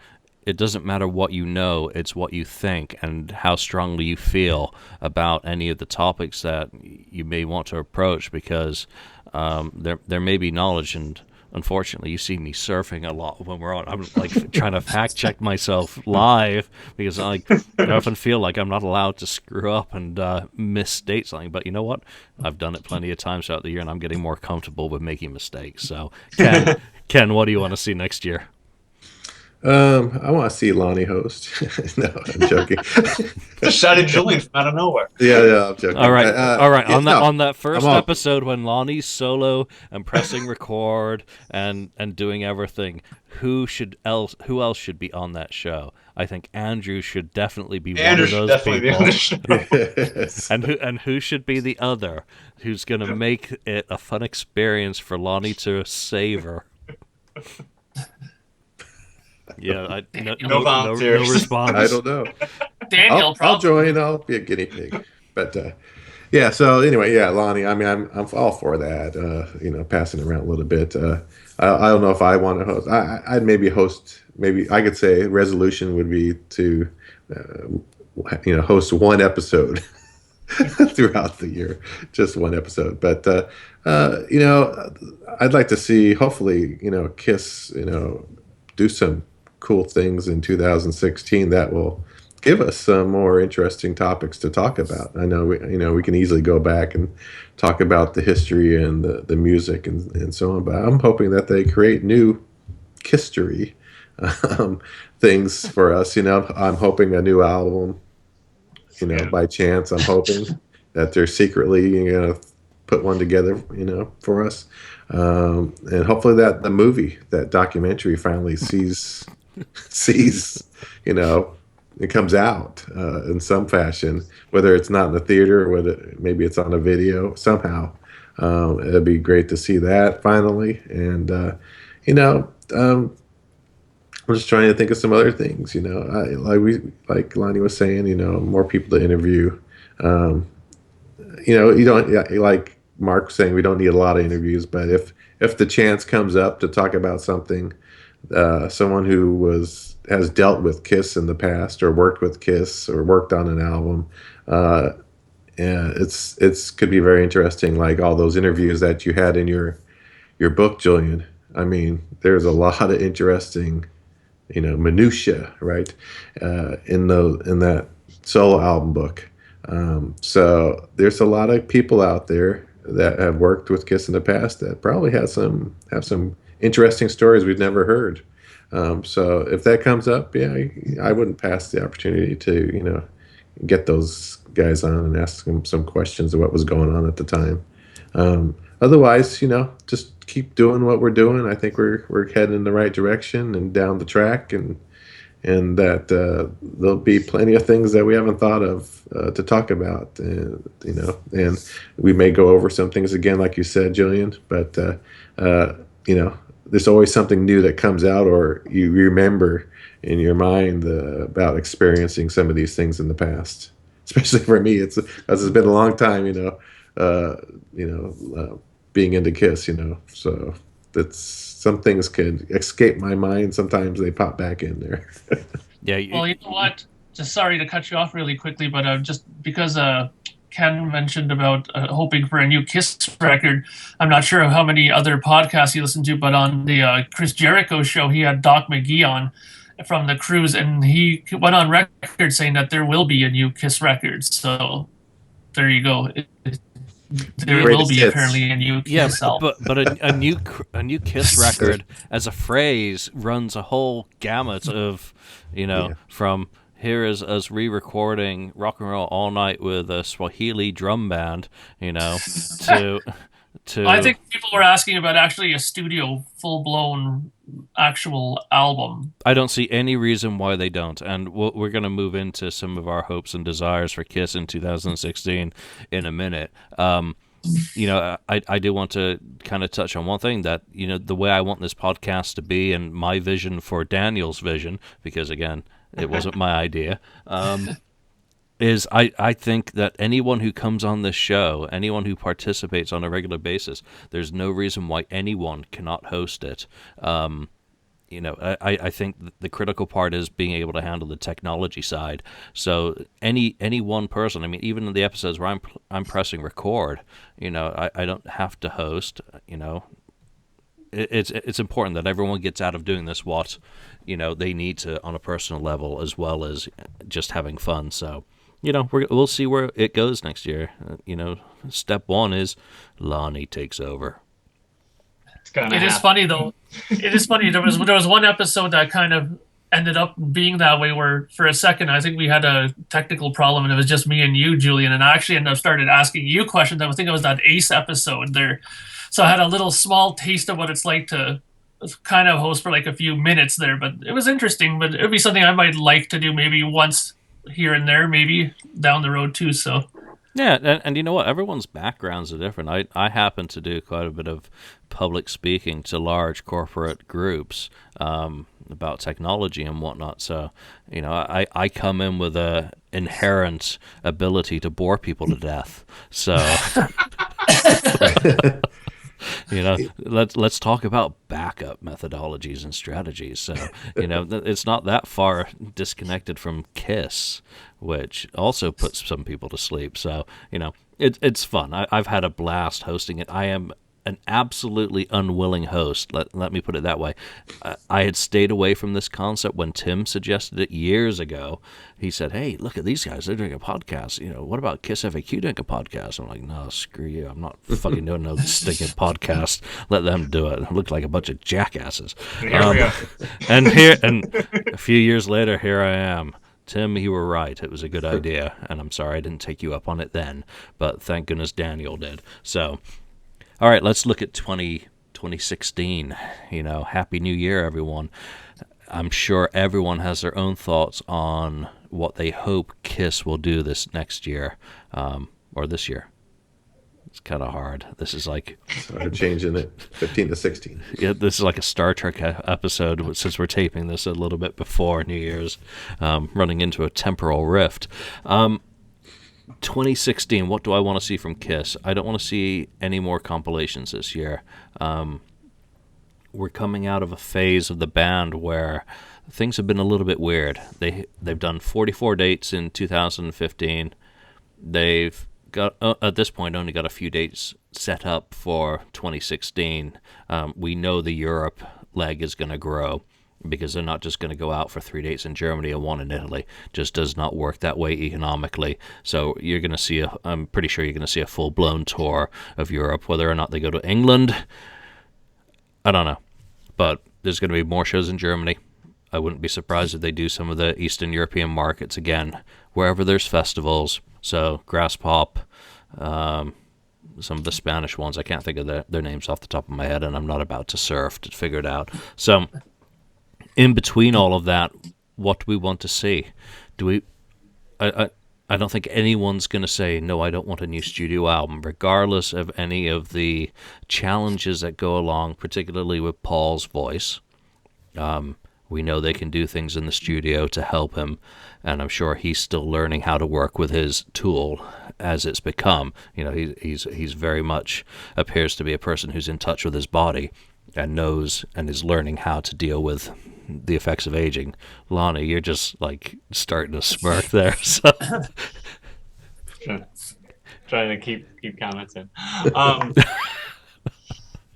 it doesn't matter what you know, it's what you think and how strongly you feel about any of the topics that you may want to approach, because there may be knowledge, and unfortunately, you see me surfing a lot when we're on. I'm like trying to fact check myself live, because I often feel like I'm not allowed to screw up and misstate something. But you know what? I've done it plenty of times throughout the year, and I'm getting more comfortable with making mistakes. So, Ken, what do you want to see next year? I want to see Lonnie host. No, I'm joking. Just shouted Julian from out of nowhere. Yeah, I'm joking. All right, all right. Yeah, On that I'm first all, episode when Lonnie's solo and pressing record and doing everything, who else should be on that show? I think Andrew should definitely be Andrew one of should those definitely be people. on the show. yes. And who should be the other? Who's going to make it a fun experience for Lonnie to savor? Yeah, No volunteers. no response. I don't know. Daniel, I'll probably. join. I'll be a guinea pig. But yeah. So anyway, yeah, Lonnie. I mean, I'm all for that. Passing it around a little bit. I don't know if I want to host. I'd maybe host. Maybe I could say resolution would be to, host one episode throughout the year, just one episode. But I'd like to see. Hopefully, Kiss. Do some cool things in 2016 that will give us some more interesting topics to talk about. I know we can easily go back and talk about the history and the music and so on, but I'm hoping that they create new history things for us. I'm hoping a new album. By chance, I'm hoping that they're secretly put one together. For us. And hopefully that the movie, that documentary, finally sees, it comes out in some fashion, whether it's not in the theater or whether maybe it's on a video somehow. It'd be great to see that finally. And I'm just trying to think of some other things. Like Lonnie was saying, more people to interview. You don't like Mark was saying we don't need a lot of interviews, but if the chance comes up to talk about something, someone who has dealt with Kiss in the past or worked with Kiss or worked on an album, and it's could be very interesting. Like all those interviews that you had in your book, Julian. I mean, there's a lot of interesting, minutia, right, in that solo album book. So there's a lot of people out there that have worked with Kiss in the past that probably have some interesting stories we've never heard. So if that comes up, yeah, I wouldn't pass the opportunity to get those guys on and ask them some questions of what was going on at the time. Otherwise, just keep doing what we're doing. I think we're heading in the right direction and down the track, and that there'll be plenty of things that we haven't thought of to talk about, and we may go over some things again, like you said, Julian. But there's always something new that comes out, or you remember in your mind about experiencing some of these things in the past. Especially for me, it's been a long time, being into Kiss, so that's. Some things could escape my mind. Sometimes they pop back in there. Yeah. Well, you know what? Just sorry to cut you off really quickly, but just because Ken mentioned about hoping for a new Kiss record, I'm not sure how many other podcasts you listen to, but on the Chris Jericho show, he had Doc McGee on from the Cruise, and he went on record saying that there will be a new Kiss record. So there you go. There will be apparently a new Kiss album. but a new Kiss record as a phrase runs a whole gamut of, from here is us re-recording Rock and Roll All Night with a Swahili drum band, to I think people were asking about actually a studio full-blown actual album. I don't see any reason why they don't, and we're going to move into some of our hopes and desires for Kiss in 2016 in a minute. I do want to kind of touch on one thing that, the way I want this podcast to be and my vision for Daniel's vision, because again, it wasn't my idea, is I think that anyone who comes on this show, anyone who participates on a regular basis, there's no reason why anyone cannot host it. I think the critical part is being able to handle the technology side. So any one person, I mean, even in the episodes where I'm pressing record, I don't have to host. It's important that everyone gets out of doing this what they need to on a personal level, as well as just having fun. So we'll see where it goes next year. Step one is Lonnie takes over. It is funny though. It is funny. There was one episode that kind of ended up being that way, where for a second I think we had a technical problem and it was just me and you, Julian, and I actually ended up started asking you questions. I think it was that Ace episode there. So I had a little small taste of what it's like to kind of host for like a few minutes there, but it was interesting. But it'd be something I might like to do maybe once here and there, maybe down the road too. So Yeah, and you know what? Everyone's backgrounds are different. I happen to do quite a bit of public speaking to large corporate groups about technology and whatnot. So, I come in with a inherent ability to bore people to death. So, let's talk about backup methodologies and strategies. So, it's not that far disconnected from KISS, which also puts some people to sleep. So, it's fun. I've had a blast hosting it. I am an absolutely unwilling host. Let me put it that way. I had stayed away from this concept when Tim suggested it years ago. He said, "Hey, look at these guys. They're doing a podcast. What about KissFAQ doing a podcast?" I'm like, "No, screw you. I'm not fucking doing no stinking podcast. Let them do it. I look like a bunch of jackasses." Here we go. And a few years later, here I am. Tim, you were right. It was a good idea, and I'm sorry I didn't take you up on it then, but thank goodness Daniel did. So, all right, let's look at 2016. Happy New Year, everyone. I'm sure everyone has their own thoughts on what they hope KISS will do this next year, or this year. It's kind of hard. This is like... Started changing it, 15 to 16. Yeah, this is like a Star Trek episode, since we're taping this a little bit before New Year's, running into a temporal rift. 2016, what do I want to see from KISS? I don't want to see any more compilations this year. We're coming out of a phase of the band where things have been a little bit weird. They've done 44 dates in 2015. They've got at this point only got a few dates set up for 2016. We know the Europe leg is going to grow, because they're not just going to go out for 3 dates in Germany and 1 in Italy. Just does not work that way economically. So you're going to see I'm pretty sure you're going to see a full-blown tour of Europe. Whether or not they go to England, I don't know. But there's going to be more shows in Germany. I wouldn't be surprised if they do some of the Eastern European markets again, wherever there's festivals. So Grass Pop, some of the Spanish ones. I can't think of their names off the top of my head, and I'm not about to surf to figure it out. So in between all of that, what do we want to see? I don't think anyone's going to say, no, I don't want a new studio album, regardless of any of the challenges that go along, particularly with Paul's voice. We know they can do things in the studio to help him, and I'm sure he's still learning how to work with his tool as it's become. He's very much appears to be a person who's in touch with his body and knows and is learning how to deal with the effects of aging. Lonnie, you're just like starting to smirk there. So. Trying to keep comments in.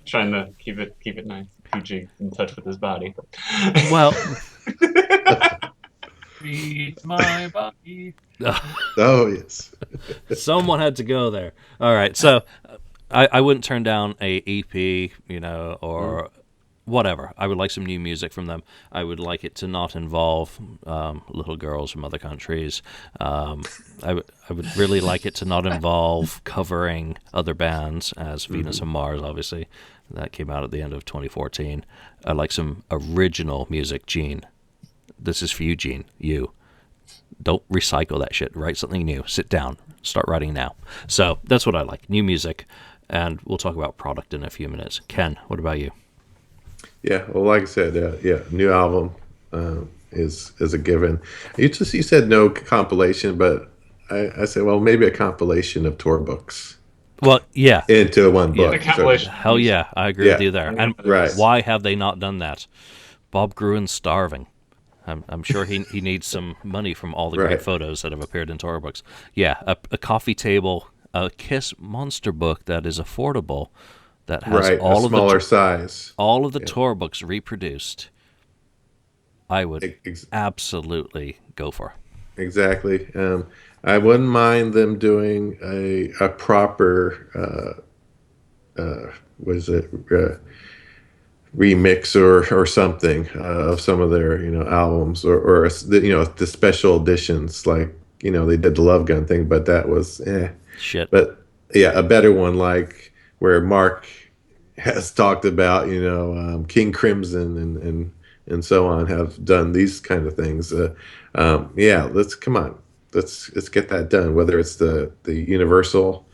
Trying to keep it nice, PG, in touch with his body. Well, read my body. Oh, yes. Someone had to go there. All right, so I wouldn't turn down a EP, or whatever. I would like some new music from them. I would like it to not involve little girls from other countries. I would really like it to not involve covering other bands, as Venus and Mars, obviously. That came out at the end of 2014. I'd like some original music. Gene, this is for you, Gene. You. Don't recycle that shit. Write something new. Sit down. Start writing now. So that's what I like. New music. And we'll talk about product in a few minutes. Ken, what about you? Yeah, well, like I said, new album is a given. You said no compilation, but I said, well, maybe a compilation of tour books. Well, yeah. Into one book. The compilation. Hell yeah, I agree with you there. And right. Why have they not done that? Bob Gruen's starving. I'm sure he needs some money from all the great photos that have appeared in tour books. Yeah, a coffee table, a KISS monster book that is affordable, that has all a smaller size, all of the tour books reproduced. I would absolutely go for. Exactly. I wouldn't mind them doing a proper remix or something of some of their albums or the special editions, like they did the Love Gun thing, but that was Shit. But yeah, a better one, like where Mark has talked about King Crimson and so on, have done these kind of things. Yeah, let's come on, let's get that done, whether it's the Universal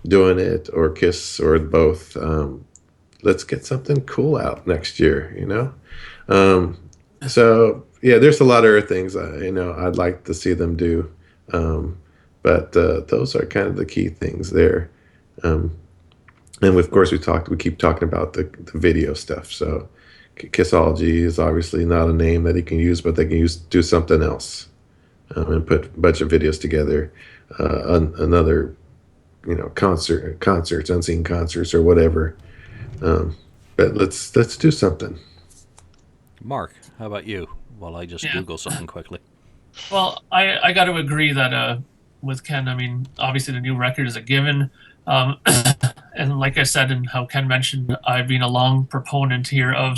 doing it or Kiss or both. Let's get something cool out next year, So yeah, there's a lot of other things I'd like to see them do, but those are kind of the key things there. And of course, we keep talking about the video stuff. So Kissology is obviously not a name that he can use, but they can do something else, and put a bunch of videos together, another concerts, unseen concerts or whatever. But let's do something. Mark, how about you? While I just Google something quickly. Well, I got to agree that with Ken, I mean, obviously the new record is a given. And like I said, and how Ken mentioned, I've been a long proponent here of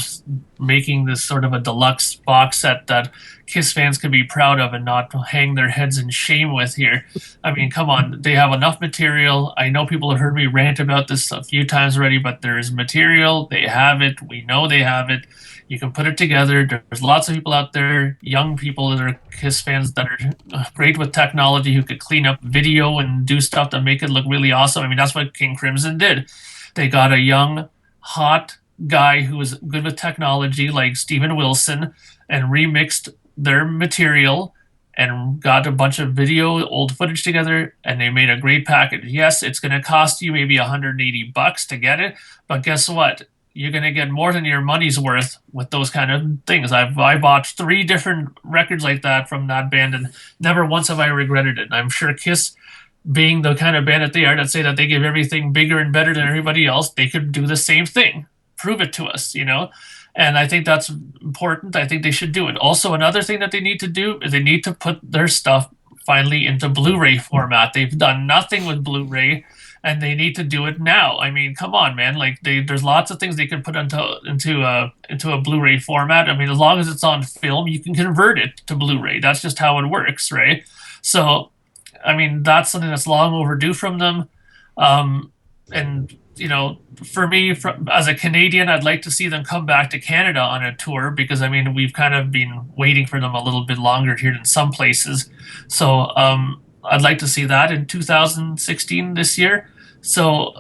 making this sort of a deluxe box set that Kiss fans can be proud of and not hang their heads in shame with here. I mean, come on, they have enough material. I know people have heard me rant about this a few times already, but there's material. They have it. We know they have it. You can put it together. There's lots of people out there, young people that are Kiss fans that are great with technology, who could clean up video and do stuff to make it look really awesome. I mean, that's what King Crimson did. They got a young, hot guy who was good with technology, like Steven Wilson, and remixed their material and got a bunch of video, old footage together, and they made a great package. Yes, it's going to cost you maybe $180 to get it, but guess what? You're going to get more than your money's worth with those kind of things. I bought 3 different records like that from that band, and never once have I regretted it. And I'm sure Kiss, being the kind of band that they are, that say that they give everything bigger and better than everybody else, they could do the same thing. Prove it to us, And I think that's important. I think they should do it. Also, another thing that they need to do is they need to put their stuff finally into Blu-ray format. They've done nothing with Blu-ray, and they need to do it now. I mean, come on, man! Like, there's lots of things they can put into a Blu-ray format. I mean, as long as it's on film, you can convert it to Blu-ray. That's just how it works, right? So, I mean, that's something that's long overdue from them. And for me, as a Canadian, I'd like to see them come back to Canada on a tour, because I mean, we've kind of been waiting for them a little bit longer here in some places. So I'd like to see that in 2016 this year. So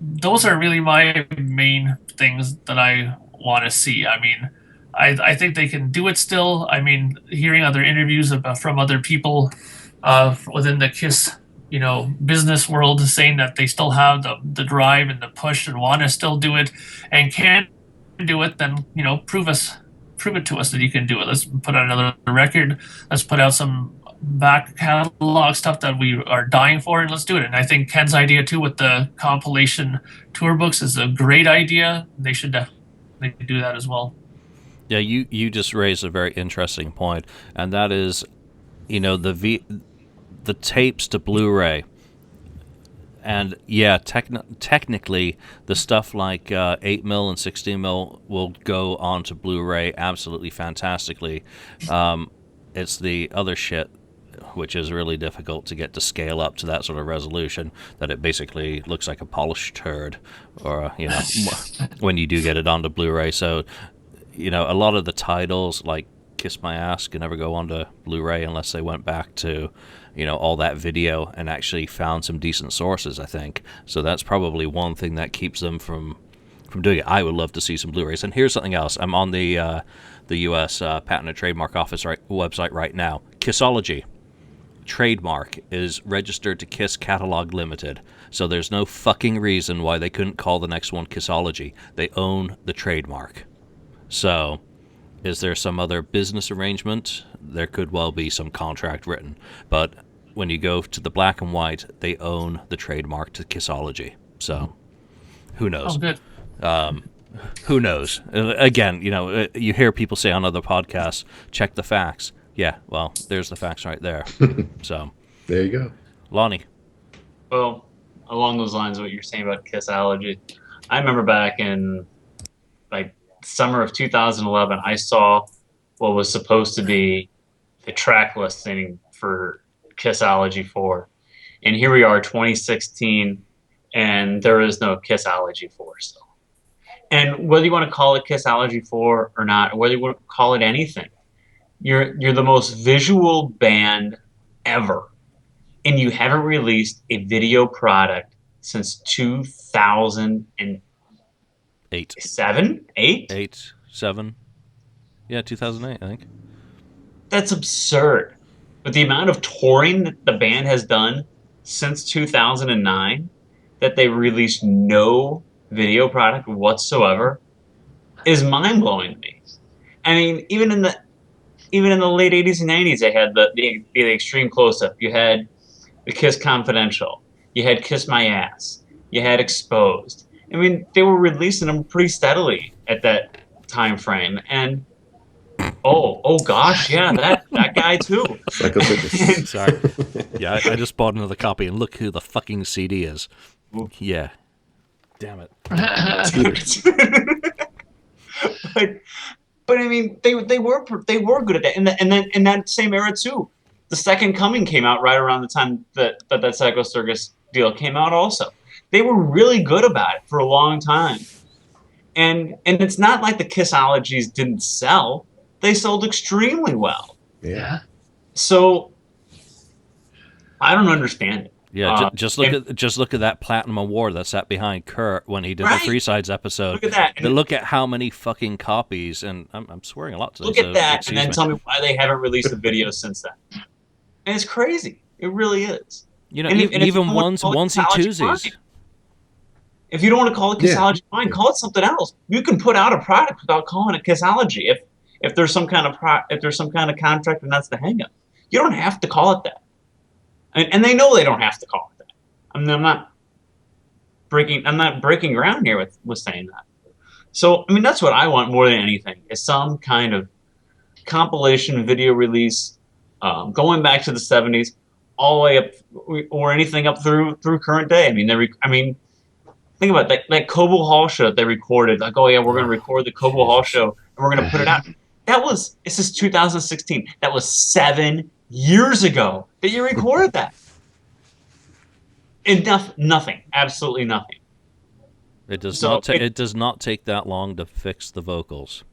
those are really my main things that I want to see. I mean, I think they can do it still. I mean, hearing other interviews from other people within the Kiss business world, saying that they still have the drive and the push and want to still do it and can do it, then prove it to us that you can do it. Let's put out another record. Let's put out some back catalog stuff that we are dying for, and let's do it. And I think Ken's idea too with the compilation tour books is a great idea. They should definitely do that as well. Yeah, you just raised a very interesting point, and that is, the tapes to Blu-ray. And yeah, technically, the stuff like 8mm and 16mm will go onto Blu-ray absolutely fantastically. It's the other shit, which is really difficult to get to scale up to that sort of resolution, that it basically looks like a polished turd, or when you do get it onto Blu-ray. So, a lot of the titles, like Kiss My Ass, can never go onto Blu-ray unless they went back to all that video and actually found some decent sources, I think. So that's probably one thing that keeps them from doing it. I would love to see some Blu-rays. And here's something else. I'm on the U.S. Patent and Trademark Office website right now. Kissology trademark is registered to Kiss Catalog Limited. So there's no fucking reason why they couldn't call the next one Kissology. They own the trademark. So is there some other business arrangement? There could well be some contract written. But when you go to the black and white, they own the trademark to Kissology. So who knows? Oh, good. Who knows? Again, you hear people say on other podcasts, check the facts. Yeah, well, there's the facts right there. So there you go. Lonnie. Well, along those lines, what you're saying about Kissology, I remember back in like summer of 2011, I saw what was supposed to be the track listing for Kissology 4. And here we are, 2016, and there is no Kissology 4 still. And whether you want to call it Kissology 4 or not, or whether you want to call it anything, you're the most visual band ever. And you haven't released a video product since 2008. 7. Yeah, 2008, I think. That's absurd. But the amount of touring that the band has done since 2009, that they released no video product whatsoever, is mind-blowing to me. I mean, even in the late 80s and 90s, they had the extreme close-up. You had the Kiss Confidential. You had Kiss My Ass. You had Exposed. I mean, they were releasing them pretty steadily at that time frame. And oh gosh, yeah, that guy too. Sorry. Yeah, I just bought another copy, and look who the fucking CD is. Yeah. Damn it. But I mean, they were good at that. And then in that same era too, The Second Coming came out right around the time that Psycho Circus deal came out also. They were really good about it for a long time. And it's not like the Kissologies didn't sell. They sold extremely well. Yeah. So I don't understand it. Yeah, just look at that Platinum Award that sat behind Kurt when he did the Three Sides episode. Look at that. Look at how many fucking copies, and I'm swearing a lot today. Look at that, and then tell me why they haven't released a video since then. And it's crazy. It really is. You know, even onesie-twosies. If you don't want to call it Kissology, fine. Call it something else. You can put out a product without calling it Kissology. If there's some kind of contract, and that's the hang-up. You don't have to call it that. And they know they don't have to call it that. I mean, I'm not breaking ground here with saying that. So, I mean, that's what I want more than anything, is some kind of compilation video release, going back to the 70s, all the way up, or anything up through current day. I mean, think about that Cobo Hall show that they recorded. Like, oh yeah, we're going to record the Cobo Hall show, and we're going to put it out. This is 2016. That was 7 years ago that you recorded that. And nothing, absolutely nothing. It does not take that long to fix the vocals.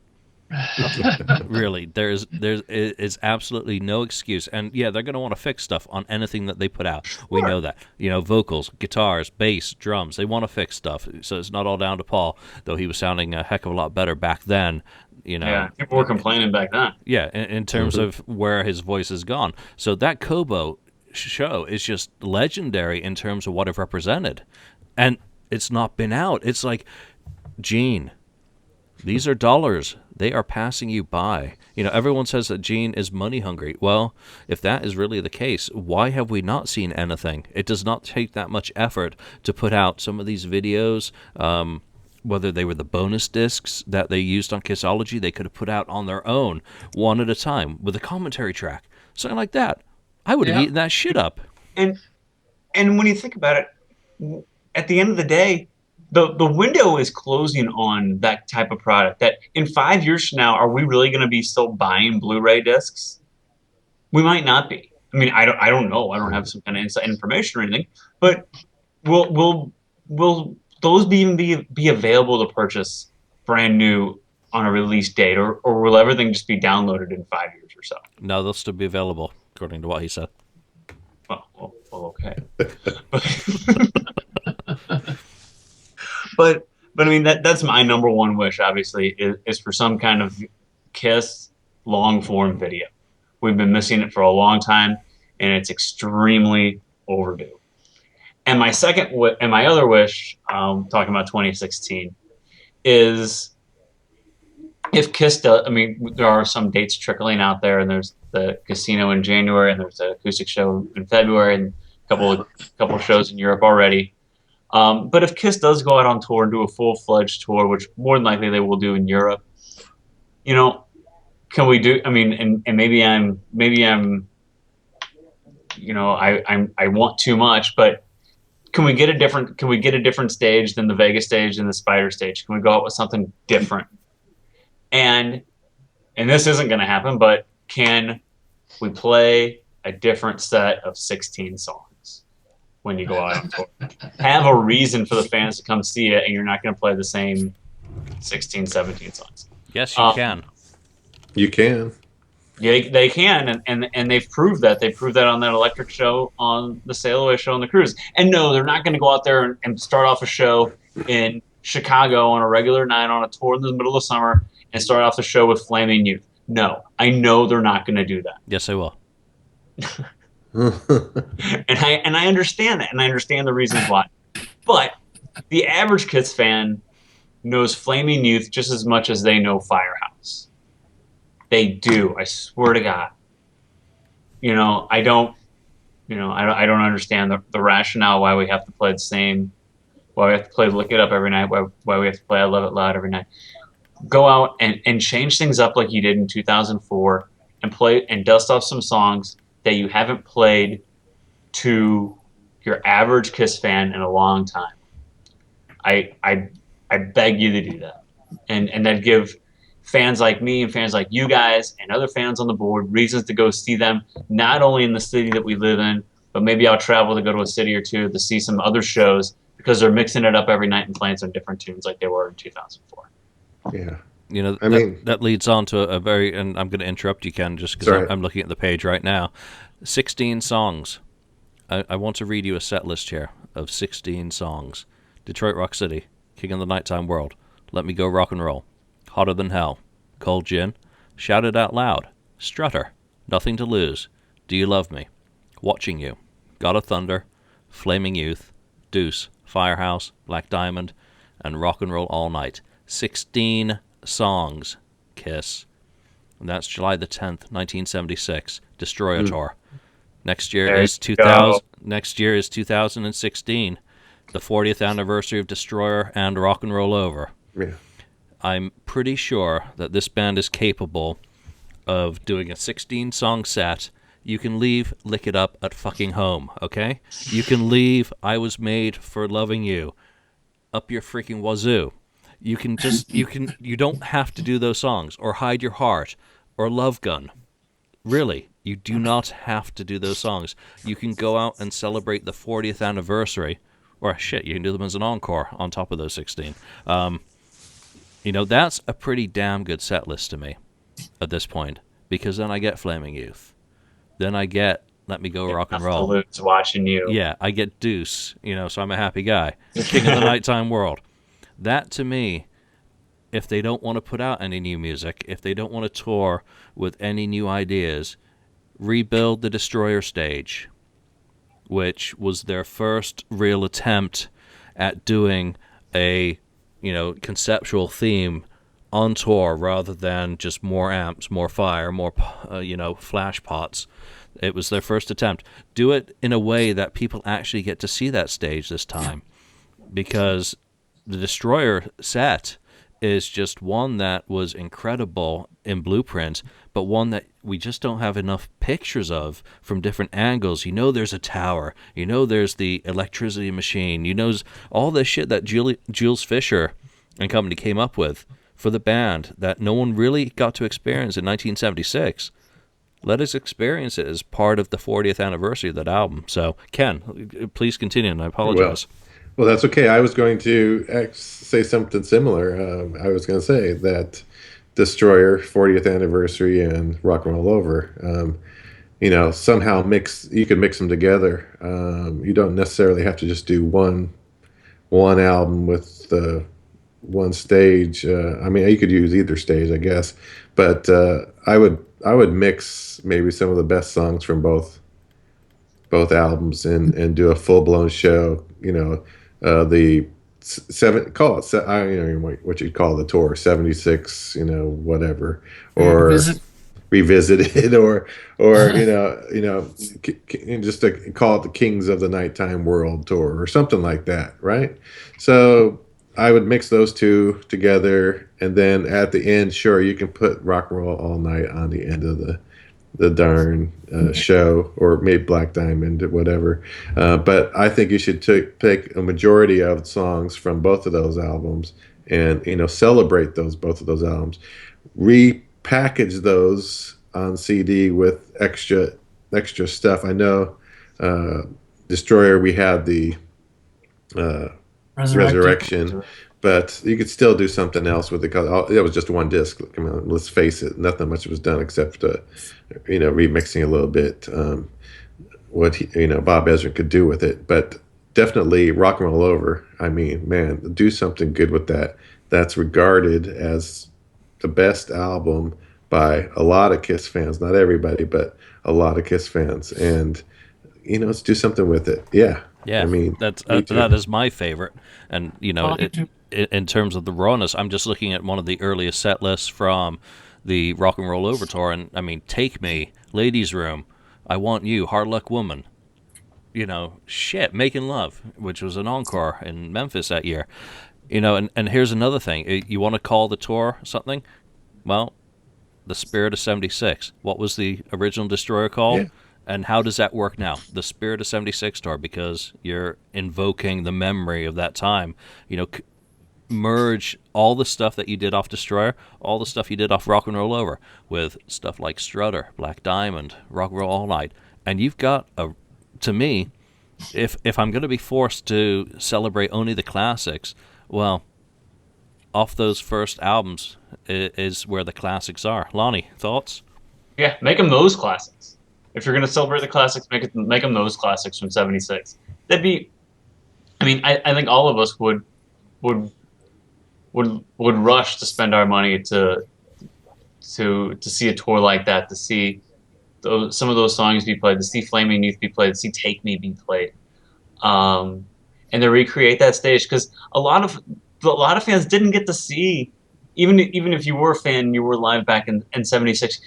Really, there is absolutely no excuse. And yeah, they're going to want to fix stuff on anything that they put out. Sure. We know that. You know, vocals, guitars, bass, drums, they want to fix stuff. So it's not all down to Paul, though he was sounding a heck of a lot better back then. You know, yeah, people were complaining back then. Yeah, in terms of where his voice has gone. So that Kobo show is just legendary in terms of what it represented. And it's not been out. It's like, Gene, these are dollars. They are passing you by. You know, everyone says that Gene is money hungry. Well, if that is really the case, why have we not seen anything? It does not take that much effort to put out some of these videos, whether they were the bonus discs that they used on Kissology, they could have put out on their own, one at a time, with a commentary track. Something like that. I would have eaten that shit up. And when you think about it, at the end of the day, the window is closing on that type of product. That in 5 years from now, are we really going to be still buying Blu-ray discs? We might not be. I mean, I don't know. I don't have some kind of inside information or anything. But will those be available to purchase brand new on a release date, or will everything just be downloaded in 5 years or so? No, they'll still be available, according to what he said. Well, okay. But I mean, that's my number one wish, obviously, is for some kind of Kiss long form video. We've been missing it for a long time, and it's extremely overdue. And my other wish, talking about 2016, is if Kiss does. I mean, there are some dates trickling out there, and there's the Casino in January, and there's an acoustic show in February, and a couple of shows in Europe already. But if Kiss does go out on tour and do a full-fledged tour, which more than likely they will do in Europe, you know, can we do? I mean, and maybe I'm, you know, I want too much, but can we get a different stage than the Vegas stage and the Spider stage? Can we go out with something different? And this isn't going to happen, but can we play a different set of 16 songs when you go out on tour? Have a reason for the fans to come see it, and you're not going to play the same 16, 17 songs. Yes, you can. You can. Yeah, they can, and they've proved that. They proved that on that electric show, on the Sail Away show on the cruise. And no, they're not going to go out there and start off a show in Chicago on a regular night on a tour in the middle of summer and start off the show with Flaming Youth. No, I know they're not going to do that. Yes, they will. And I understand that, and I understand the reasons why. But the average Kiss fan knows Flaming Youth just as much as they know Firehouse. They do. I swear to God. I don't understand the rationale why we have to play the same, why we have to play Lick It Up every night, why we have to play I Love It Loud every night. Go out and change things up like you did in 2004 and play and dust off some songs that you haven't played to your average Kiss fan in a long time. I beg you to do that. And that'd give fans like me and fans like you guys and other fans on the board reasons to go see them, not only in the city that we live in, but maybe I'll travel to go to a city or two to see some other shows because they're mixing it up every night and playing some different tunes like they were in 2004. Yeah. That leads on to a very, and I'm going to interrupt you, Ken, just because I'm looking at the page right now. 16 songs. I want to read you a set list here of 16 songs. Detroit Rock City, King of the Nighttime World, Let Me Go Rock and Roll, Hotter Than Hell, Cold Gin, Shout It Out Loud, Strutter, Nothing to Lose, Do You Love Me, Watching You, God of Thunder, Flaming Youth, Deuce, Firehouse, Black Diamond, and Rock and Roll All Night. 16 songs, Kiss. And that's July the 10th, 1976, Destroyer Tour. Next year is 2000. Next year is 2016, the 40th anniversary of Destroyer and Rock and Roll Over. Yeah. I'm pretty sure that this band is capable of doing a 16-song set. You can leave Lick It Up at fucking home, okay? You can leave I Was Made for Loving You up your freaking wazoo. You can just, you don't have to do those songs, or Hide Your Heart, or Love Gun. Really, you do not have to do those songs. You can go out and celebrate the 40th anniversary, or shit, you can do them as an encore on top of those 16. That's a pretty damn good set list to me at this point, because then I get Flaming Youth. Then I get Let Me Go Rock and Roll. Lose watching you. Yeah, I get Deuce, so I'm a happy guy. King of the Nighttime World. That, to me, if they don't want to put out any new music, if they don't want to tour with any new ideas, rebuild the Destroyer stage, which was their first real attempt at doing a, conceptual theme on tour rather than just more amps, more fire, more, flash pots. It was their first attempt. Do it in a way that people actually get to see that stage this time, because the Destroyer set is just one that was incredible in blueprint, but one that we just don't have enough pictures of from different angles. There's a tower. There's the electricity machine. All the shit that Jules Fisher and company came up with for the band that no one really got to experience in 1976. Let us experience it as part of the 40th anniversary of that album. So, Ken, please continue, and I apologize. Well, that's okay. I was going to say something similar. I was going to say that Destroyer, 40th anniversary, and Rock and Roll Over, somehow you can mix them together. You don't necessarily have to just do one album with one stage. You could use either stage, I guess. But I would mix maybe some of the best songs from both albums and do a full-blown show. The I don't know what you'd call the tour, 76, whatever, or revisited, or just to call it the Kings of the Nighttime World Tour or something like that, right? So I would mix those two together, and then at the end, sure, you can put Rock and Roll All Night on the end of the darn show, or maybe Black Diamond, whatever. But I think you should take a majority of songs from both of those albums and celebrate both of those albums, repackage those on CD with extra stuff. I know Destroyer, we had the Resurrection, but you could still do something else with it, because it was just one disc. Come on, let's face it, nothing much was done except remixing a little bit what Bob Ezrin could do with it. But definitely Rock and Roll Over. I mean, man, do something good with that. That's regarded as the best album by a lot of Kiss fans. Not everybody, but a lot of Kiss fans. And let's do something with it. Yeah. Yeah, I mean, that is my favorite. And in terms of the rawness, I'm just looking at one of the earliest set lists from the Rock and Roll Over tour, and I mean, Take Me, Ladies' Room, I Want You, Hard Luck Woman, Making Love, which was an encore in Memphis that year. And here's another thing. You want to call the tour something? Well, The Spirit of 76. What was the original Destroyer called? Yeah. And how does that work now? The Spirit of 76 tour, because you're invoking the memory of that time. Merge all the stuff that you did off Destroyer, all the stuff you did off Rock and Roll Over, with stuff like Strutter, Black Diamond, Rock and Roll All Night. And you've got, to me, if I'm going to be forced to celebrate only the classics, well, off those first albums is where the classics are. Lonnie, thoughts? Yeah, make them those classics. If you're going to celebrate the classics, make them those classics from '76. That'd be. I mean, I think all of us would rush to spend our money to see a tour like that, to see some of those songs be played, to see Flaming Youth be played, to see Take Me be played, and to recreate that stage, because a lot of fans didn't get to see. Even if you were a fan, you were live back in '76.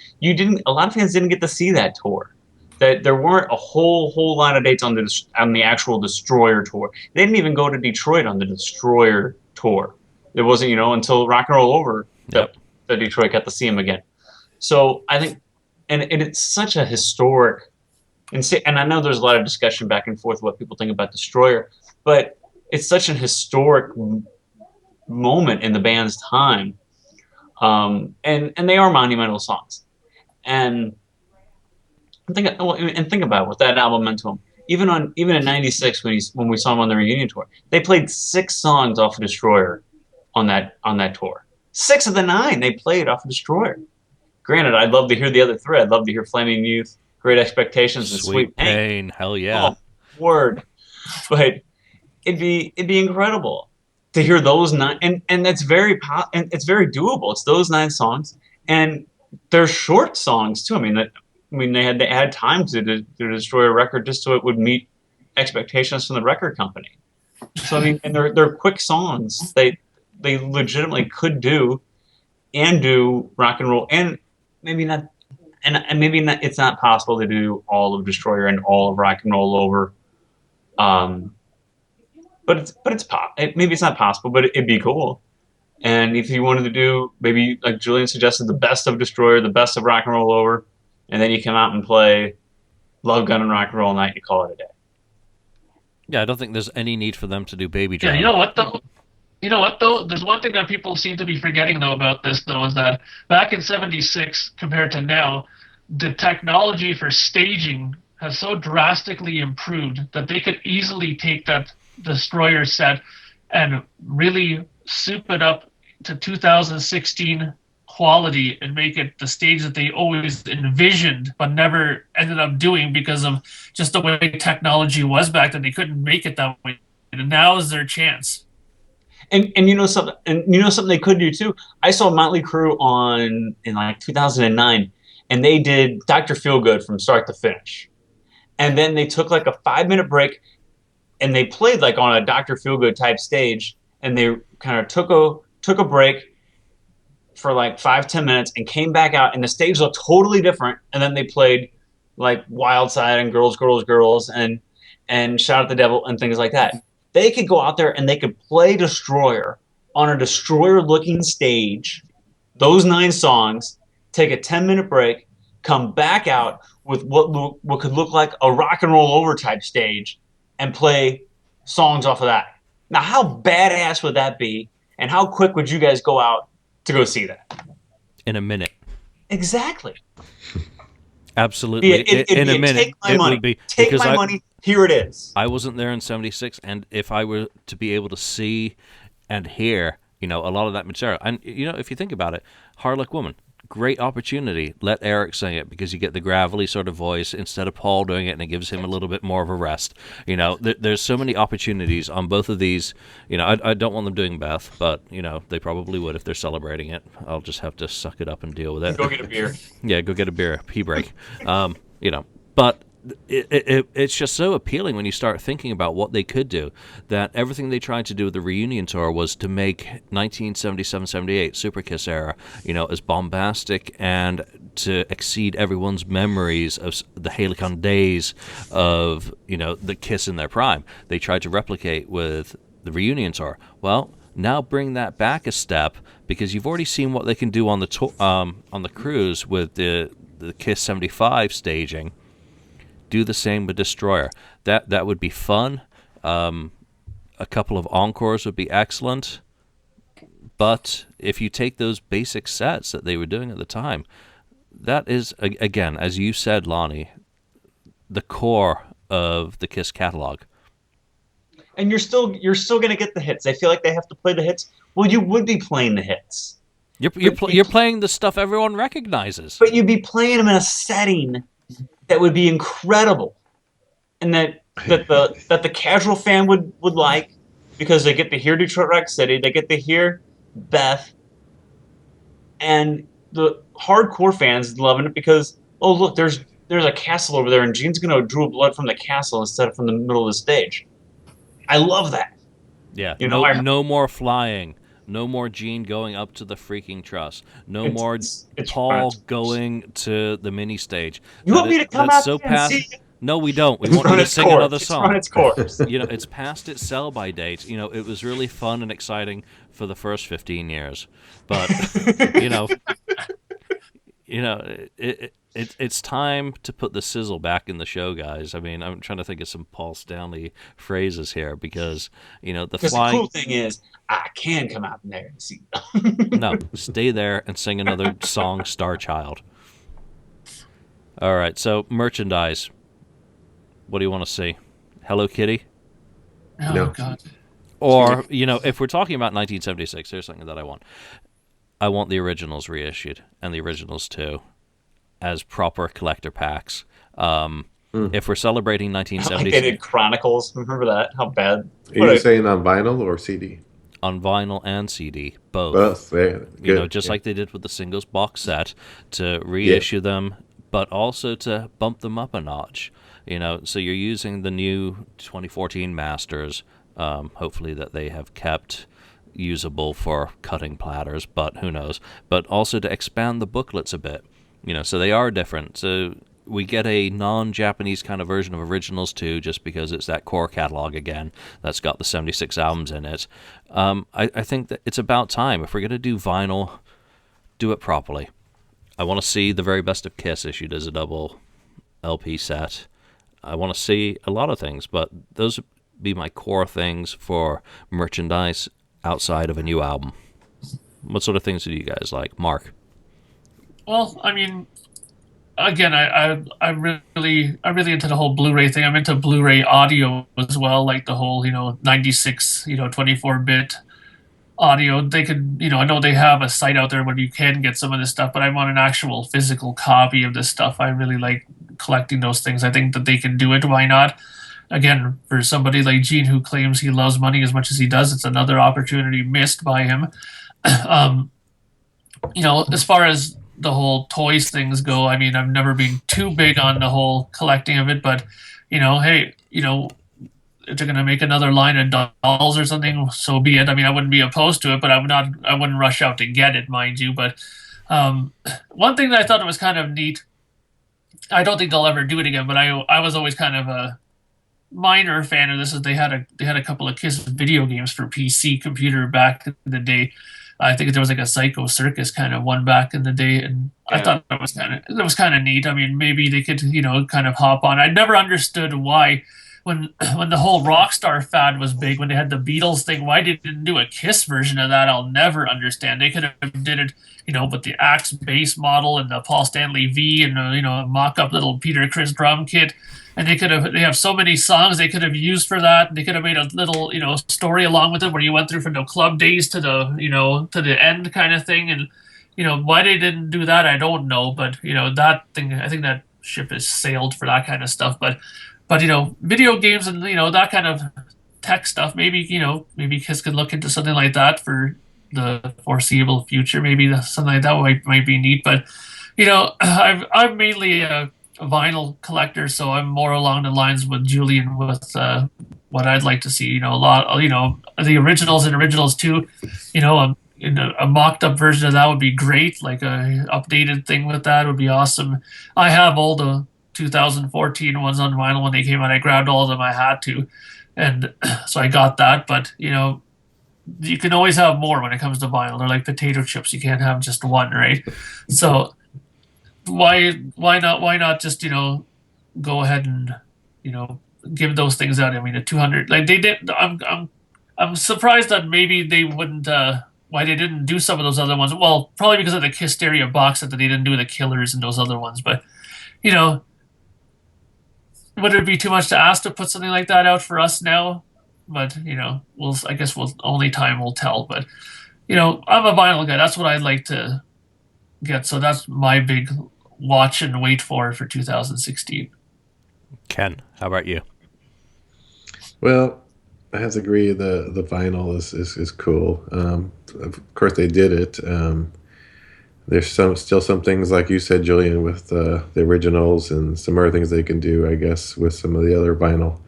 A lot of fans didn't get to see that tour. That there weren't a whole lot of dates on the actual Destroyer tour. They didn't even go to Detroit on the Destroyer tour. It wasn't until Rock and Roll Over that Detroit got to see him again. So I think, and it's such a historic, and I know there's a lot of discussion back and forth what people think about Destroyer, but it's such an historic moment in the band's time, and they are monumental songs, and think about what that album meant to him. Even in '96 when we saw him on the reunion tour, they played 6 songs off of Destroyer on that tour. 6 of the 9 they played off of Destroyer. Granted, I'd love to hear the other 3. I'd love to hear Flaming Youth, Great Expectations, and Sweet Pain. Hell yeah! Oh, word, but it'd be incredible to hear those 9, and it's very doable. It's those 9 songs, and they're short songs too. They had time to destroy a record just so it would meet expectations from the record company. So and they're quick songs. They legitimately could do rock and roll, and maybe not. And maybe not, it's not possible to do all of Destroyer and all of Rock and Roll Over. But maybe it's not possible, but it'd be cool. And if you wanted to do, maybe like Julian suggested, the best of Destroyer, the best of Rock and Roll Over, and then you come out and play Love Gun and Rock and Roll Night, you call it a day. Yeah, I don't think there's any need for them to do Baby Driver. Yeah, you know what though? There's one thing that people seem to be forgetting though about this though, is that back in '76 compared to now, the technology for staging has so drastically improved that they could easily take that Destroyer set and really soup it up to 2016 quality and make it the stage that they always envisioned but never ended up doing because of just the way technology was back then. They couldn't make it that way, and now is their chance. And something they could do too. I saw Motley Crue in like 2009, and they did Dr. Feelgood from start to finish, and then they took like a 5-minute break, and they played like on a Dr. Feelgood type stage, and they kind of took a break for like 5-10 minutes and came back out, and the stage looked totally different. And then they played like Wild Side and Girls, Girls, Girls and Shout at the Devil and things like that. They could go out there and they could play Destroyer on a Destroyer looking stage, those 9 songs, take a 10-minute break, come back out with what could look like a rock and roll over type stage and play songs off of that. Now, how badass would that be? And how quick would you guys go out to go see that? In a minute. Exactly. Absolutely. In a minute. Take my money. Would be, take my money. Here it is. I wasn't there in 76, and if I were to be able to see and hear, a lot of that material, and, if you think about it, Harlech Woman, great opportunity. Let Eric sing it because you get the gravelly sort of voice instead of Paul doing it, and it gives him a little bit more of a rest. There's so many opportunities on both of these. I don't want them doing Beth, but, they probably would if they're celebrating it. I'll just have to suck it up and deal with it. Go get a beer. Yeah, go get a beer. Pee break. But it's just so appealing when you start thinking about what they could do, that everything they tried to do with the reunion tour was to make 1977-78 Super Kiss era, as bombastic and to exceed everyone's memories of the Helicon days of, the Kiss in their prime. They tried to replicate with the reunion tour. Well, now bring that back a step, because you've already seen what they can do on the cruise with the Kiss 75 staging. Do the same with Destroyer. That would be fun. A couple of encores would be excellent. But if you take those basic sets that they were doing at the time, that is, again, as you said, Lonnie, the core of the Kiss catalog. And you're still going to get the hits. They feel like they have to play the hits. Well, you would be playing the hits. You're playing the stuff everyone recognizes. But you'd be playing them in a setting that would be incredible, and that the casual fan would like, because they get to hear Detroit Rock City, they get to hear Beth, and the hardcore fans loving it because, oh look, there's a castle over there, and Gene's gonna draw blood from the castle instead of from the middle of the stage. I love that. Yeah, no more flying. No more Gene going up to the freaking truss. No more Paul going to the mini stage. You want me to come out and see it? No, we don't. We want you to sing another song. It's run its course. It's past its sell-by date. It was really fun and exciting for the first 15 years. But, it's time to put the sizzle back in the show, guys. I mean, I'm trying to think of some Paul Stanley phrases here because, the cool thing is, I can come out there and see them. No, stay there and sing another song, Star Child. All right, so merchandise. What do you want to see? Hello Kitty? Oh, no. God. Or, if we're talking about 1976, here's something that I want. I want the originals reissued, and the originals too, as proper collector packs. If we're celebrating 1976... Like they did Chronicles. Remember that? How bad? Are you saying on vinyl or CD? On vinyl and CD, both. Yeah, just like they did with the singles box set, to reissue them, but also to bump them up a notch. So you're using the new 2014 masters, hopefully that they have kept usable for cutting platters, but who knows. But also to expand the booklets a bit, so they are different. So we get a non-Japanese kind of version of originals too, just because it's that core catalog again that's got the 76 albums in it. I think that it's about time. If we're going to do vinyl, do it properly. I want to see the very best of Kiss issued as a double LP set. I want to see a lot of things, but those would be my core things for merchandise outside of a new album. What sort of things do you guys like? Mark? Well, I mean, again, I'm really into the whole Blu-ray thing. I'm into Blu-ray audio as well, like the whole 96 24-bit audio. They could I know they have a site out there where you can get some of this stuff, but I want an actual physical copy of this stuff. I really like collecting those things. I think that they can do it. Why not? Again, for somebody like Gene who claims he loves money as much as he does, it's another opportunity missed by him. As far as the whole toys things go, I mean, I've never been too big on the whole collecting of it, but hey, if they're gonna make another line of dolls or something, so be it. I mean, I wouldn't be opposed to it, but I wouldn't rush out to get it, mind you. But one thing that I thought was kind of neat, I don't think they'll ever do it again, but I was always kind of a minor fan of this, is they had a couple of Kiss video games for PC computer back in the day. I think there was like a Psycho Circus kind of one back in the day, and I thought that was kind of neat. I mean, maybe they could, kind of hop on. I never understood why when the whole Rockstar fad was big, when they had the Beatles thing, why they didn't do a Kiss version of that, I'll never understand. They could have did it, with the Axe bass model and the Paul Stanley V and a mock-up little Peter Criss drum kit. And they have so many songs they could have used for that. They could have made a little, story along with it where you went through from the club days to the end kind of thing. And, why they didn't do that, I don't know. But, that thing, I think that ship has sailed for that kind of stuff. But video games and, that kind of tech stuff, maybe Kiss could look into something like that for the foreseeable future. Maybe something like that might be neat. But, I'm mainly a vinyl collector, so I'm more along the lines with Julian with what I'd like to see. A lot, the originals and originals too. A mocked up version of that would be great. Like a updated thing with that would be awesome. I have all the 2014 ones on vinyl when they came out. I grabbed all of them. I had to, and so I got that. But you can always have more when it comes to vinyl. They're like potato chips. You can't have just one, right? So why not just go ahead and give those things out? I mean, a 200, like they did. I'm surprised that maybe they wouldn't. Why they didn't do some of those other ones? Well, probably because of the Kissteria box set that they didn't do the Killers and those other ones. But would it be too much to ask to put something like that out for us now? But I guess only time will tell. But I'm a vinyl guy. That's what I'd like to get. So that's my big watch and wait for 2016. Ken, how about you? Well, I have to agree. The vinyl is cool. Of course, they did it. There's still some things, like you said, Julian, with the originals, and some other things they can do, I guess, with some of the other vinyl.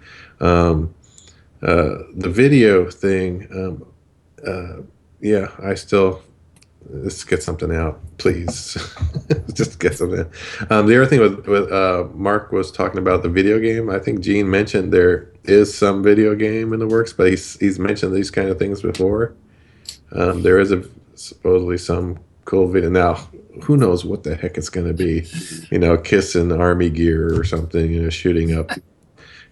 The video thing, I still, let's get something out, please. Just get something out. The other thing with Mark was talking about the video game. I think Gene mentioned there is some video game in the works, but he's mentioned these kind of things before. There is supposedly some cool video. Now, who knows what the heck it's going to be? Kiss in army gear or something, shooting up,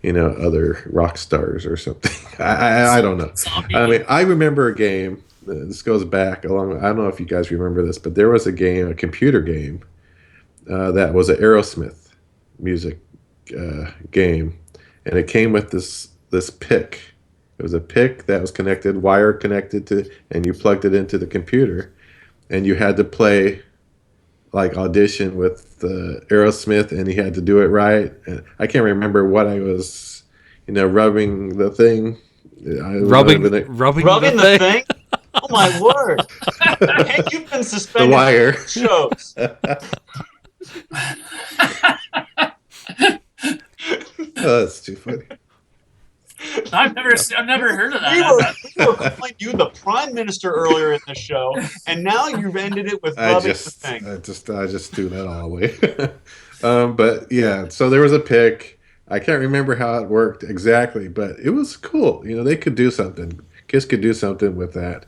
other rock stars or something. I don't know. I mean, I remember a game. This goes back along. I don't know if you guys remember this, but there was a computer game, that was an Aerosmith music game, and it came with this pick. It was a pick that was wire connected to, and you plugged it into the computer, and you had to play, like, audition with Aerosmith, and he had to do it right. And I can't remember what I was, rubbing the thing. Rubbing the thing? Oh my word! Hey, you've been suspended. The wire shows. Oh, that's too funny. I've never heard of that. We were calling you the Prime Minister earlier in the show, and now you've ended it with rubbing the thing. I just threw that all away. But yeah, so there was a pick. I can't remember how it worked exactly, but it was cool. They could do something. Kiss could do something with that.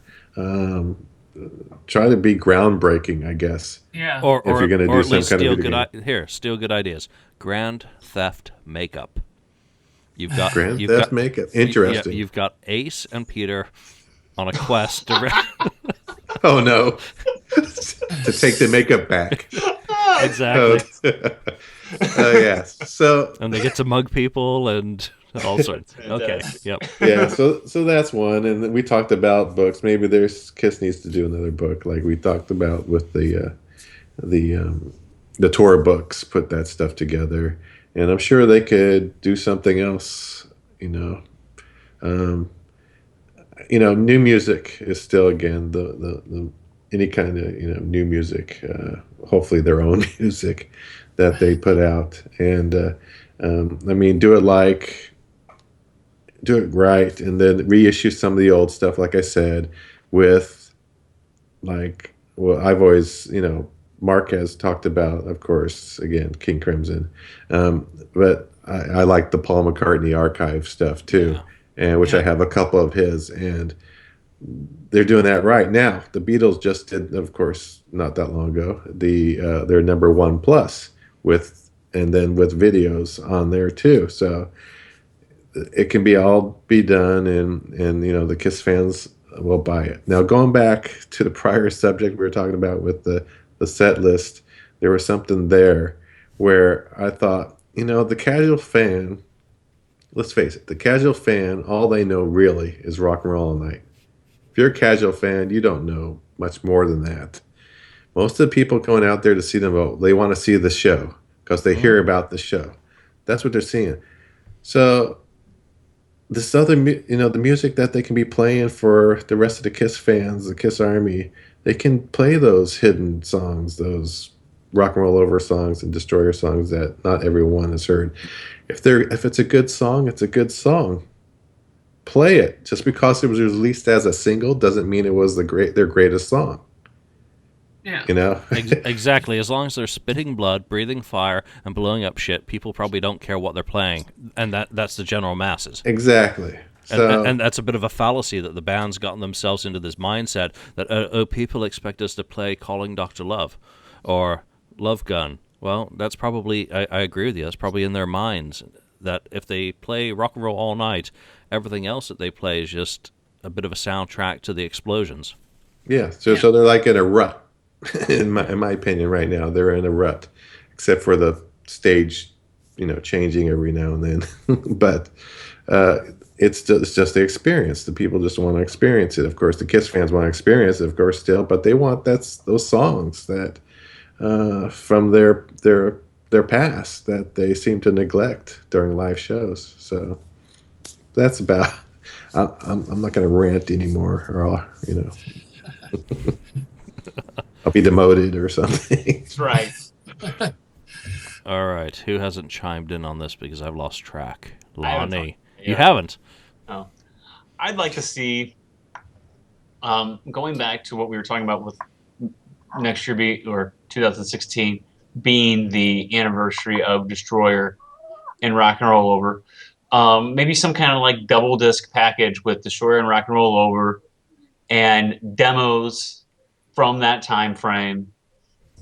Try to be groundbreaking, I guess. Yeah. Or if you're going to do some kind of video game. Steal good ideas. Grand Theft makeup. You've got Grand Theft makeup. Interesting. You've got Ace and Peter on a quest to Oh no. To take the makeup back. Exactly. Yeah. So and they get to mug people and all sorts. Okay. Yep. Yeah. So that's one, and we talked about books. Maybe Kiss needs to do another book, like we talked about with the tour books. Put that stuff together, and I'm sure they could do something else. New music is still, again, the any kind of new music. Hopefully their own music that they put out, and do it right, and then reissue some of the old stuff, like I said, with, like, well, I've always, Mark has talked about, of course, again, King Crimson, but I like the Paul McCartney archive stuff too, and which I have a couple of his, and they're doing that right now. The Beatles just did, of course, not that long ago, their number one plus and then with videos on there too. So it can all be done, and the Kiss fans will buy it. Now, going back to the prior subject we were talking about with the set list, there was something there where I thought, the casual fan, let's face it, the casual fan, all they know really is rock and roll all night. If you're a casual fan, you don't know much more than that. Most of the people going out there to see them, they want to see the show because they hear about the show. That's what they're seeing. So this other, the music that they can be playing for the rest of the Kiss fans, the Kiss Army, they can play those hidden songs, those rock and roll over songs and destroyer songs that not everyone has heard. If it's a good song, it's a good song. Play it. Just because it was released as a single doesn't mean it was their greatest song. Yeah. Exactly. As long as they're spitting blood, breathing fire, and blowing up shit, people probably don't care what they're playing, and that's the general masses. Exactly. So, and that's a bit of a fallacy that the band's gotten themselves into this mindset that people expect us to play "Calling Dr. Love" or "Love Gun." Well, that's probably I agree with you. That's probably in their minds that if they play rock and roll all night, everything else that they play is just a bit of a soundtrack to the explosions. Yeah. So they're like in a rut. In my opinion, right now they're in a rut, except for the stage, changing every now and then. But it's just the experience. The people just want to experience it. Of course, the Kiss fans want to experience it, of course, still. But they want those songs that from their past that they seem to neglect during live shows. So that's about. I'm not going to rant anymore, or I'll be demoted or something. That's right. All right. Who hasn't chimed in on this because I've lost track? Lonnie. Yeah. You haven't? No. I'd like to see, going back to what we were talking about with next year or 2016 being the anniversary of Destroyer and Rock and Roll Over, maybe some kind of like double disc package with Destroyer and Rock and Roll Over and demos from that time frame,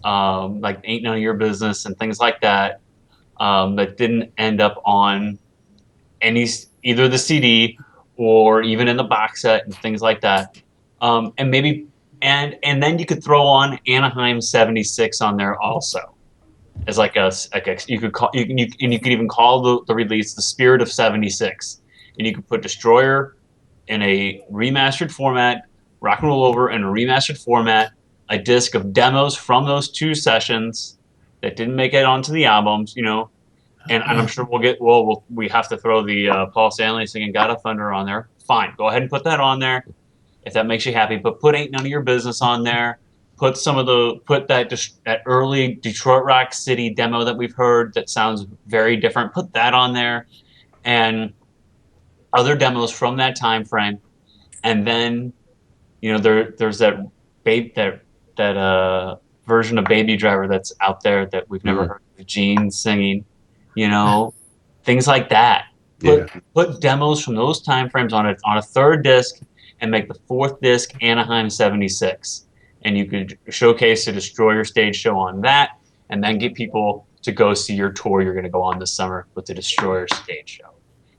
like Ain't None of Your Business and things like that, that didn't end up on either the CD or even in the box set and things like that. And maybe and then you could throw on Anaheim 76 on there also as you could even call the release the Spirit of 76, and you could put Destroyer in a remastered format, Rock and Roll Over in a remastered format, a disc of demos from those two sessions that didn't make it onto the albums, and I'm sure we have to throw the Paul Stanley singing God of Thunder on there. Fine, go ahead and put that on there if that makes you happy. But put Ain't None of Your Business on there. Put that early Detroit Rock City demo that we've heard that sounds very different. Put that on there, and other demos from that time frame, and then there's that version of Baby Driver that's out there that we've never heard of Gene singing, things like that. Put demos from those time frames on a third disc and make the fourth disc Anaheim 76. And you could showcase a Destroyer stage show on that, and then get people to go see your tour you're going to go on this summer with the Destroyer stage show.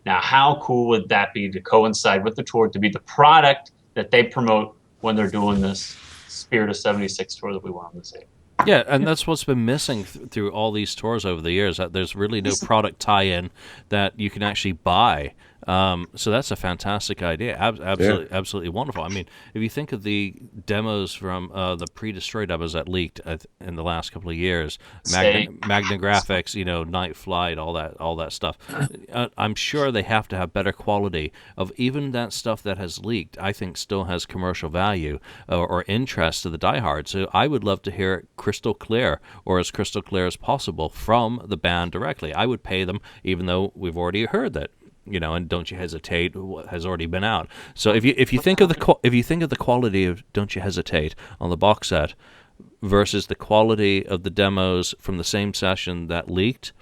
Now, how cool would that be to coincide with the tour, to be the product that they promote when they're doing this Spirit of 76 tour that we want them to see? Yeah, and that's what's been missing through all these tours over the years, that there's really no product tie-in that you can actually buy. So that's a fantastic idea. Absolutely wonderful. I mean, if you think of the demos from the pre-Destroy demos that leaked in the last couple of years, Magna Graphics, Night Flight, all that stuff, I'm sure they have to have better quality of even that stuff that has leaked. I think still has commercial value or interest to the diehards. So I would love to hear it crystal clear, or as crystal clear as possible, from the band directly. I would pay them, even though we've already heard that. And Don't You Hesitate has already been out. So if you think of the quality of Don't You Hesitate on the box set versus the quality of the demos from the same session that leaked,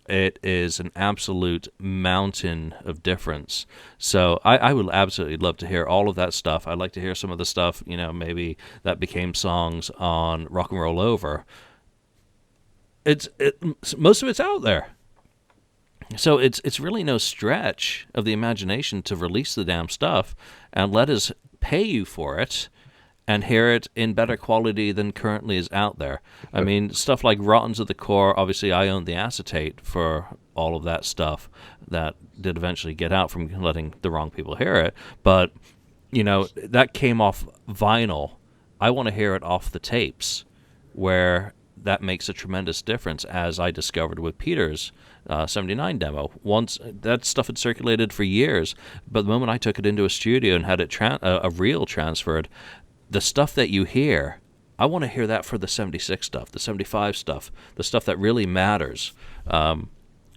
It is an absolute mountain of difference. So I would absolutely love to hear all of that stuff. I'd like to hear some of the stuff, maybe that became songs on Rock and Roll Over. Most of it's out there. So it's really no stretch of the imagination to release the damn stuff and let us pay you for it and hear it in better quality than currently is out there. I mean, stuff like Rotten to the Core, obviously I own the acetate for all of that stuff that did eventually get out from letting the wrong people hear it. But, that came off vinyl. I want to hear it off the tapes, where that makes a tremendous difference, as I discovered with Peter's 79 demo. Once that stuff had circulated for years, but the moment I took it into a studio and had it a reel transferred, the stuff that you hear, I want to hear that for the 76 stuff, the 75 stuff, the stuff that really matters.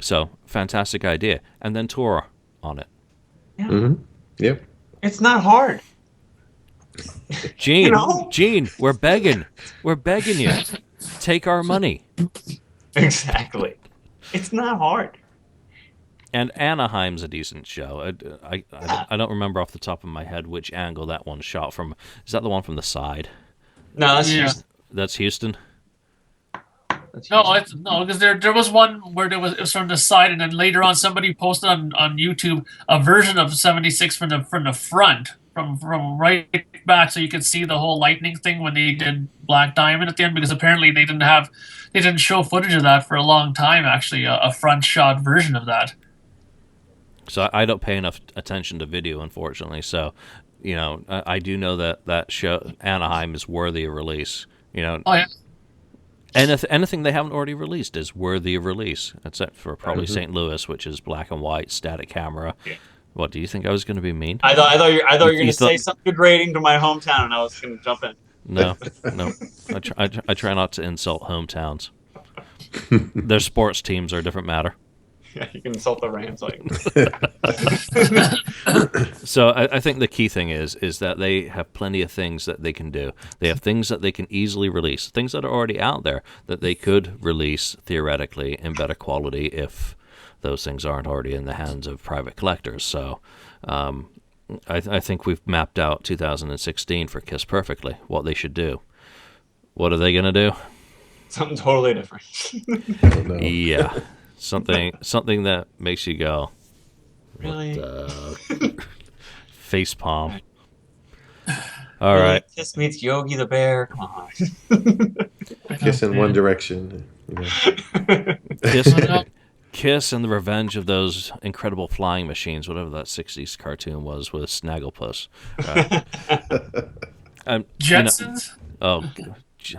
So, fantastic idea. And then tour on it. Yeah. Mm-hmm. Yep. It's not hard. Gene, Gene, we're begging. We're begging you. Take our money. Exactly. It's not hard. And Anaheim's a decent show. I don't remember off the top of my head which angle that one's shot from. Is that the one from the side? No, that's just That's Houston? No, because there was one where it was from the side, and then later on somebody posted on YouTube a version of 76 from the front, from right back, so you could see the whole lightning thing when they did Black Diamond at the end, because apparently they didn't show footage of that for a long time. Actually, a front shot version of that. So I don't pay enough attention to video, unfortunately. So, I do know that show Anaheim is worthy of release. Oh yeah. Anything they haven't already released is worthy of release, except for probably St. Louis, which is black and white, static camera. Yeah. What, do you think I was going to be mean? I thought you were going to say something degrading to my hometown, and I was going to jump in. No. I try not to insult hometowns. Their sports teams are a different matter. Yeah, you can insult the Rams So I think the key thing is that they have plenty of things that they can do. They have things that they can easily release, things that are already out there that they could release theoretically in better quality if those things aren't already in the hands of private collectors. So I think we've mapped out 2016 for Kiss perfectly, what they should do. What are they going to do? Something totally different. Yeah. Something that makes you go, really? Face palm. All right. Kiss meets Yogi the Bear. Come on. Kiss in One Direction. Kiss and the Revenge of Those Incredible Flying Machines, whatever that 60s cartoon was with Snagglepuss. Jetsons?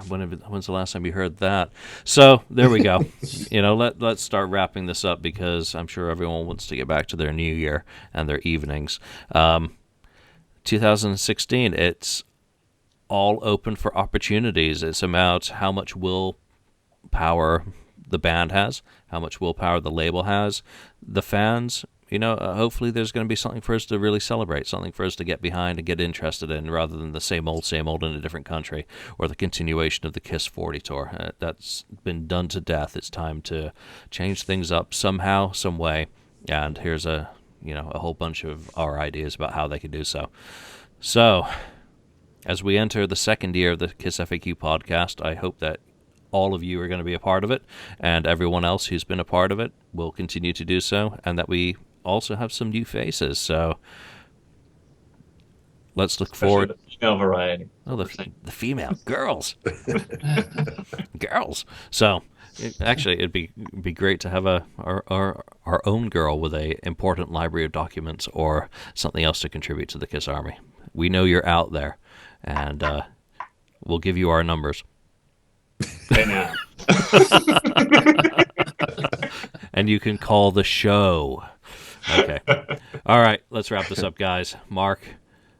When's the last time you heard that? So there we go. Let's start wrapping this up, because I'm sure everyone wants to get back to their new year and their evenings. 2016, it's all open for opportunities. It's about how much willpower the band has, how much willpower the label has, the fans. Hopefully there's going to be something for us to really celebrate, something for us to get behind and get interested in, rather than the same old in a different country, or the continuation of the Kiss 40 tour. That's been done to death. It's time to change things up somehow, some way, and here's a whole bunch of our ideas about how they could do so. So, as we enter the second year of the KissFAQ podcast, I hope that all of you are going to be a part of it, and everyone else who's been a part of it will continue to do so, and that we also have some new faces. So let's look forward. The female variety. Oh, the female girls, girls. So it'd be great to have our own girl with a important library of documents or something else to contribute to the Kiss Army. We know you're out there, and we'll give you our numbers. Hey now. And you can call the show. Okay. All right, let's wrap this up, guys. Mark,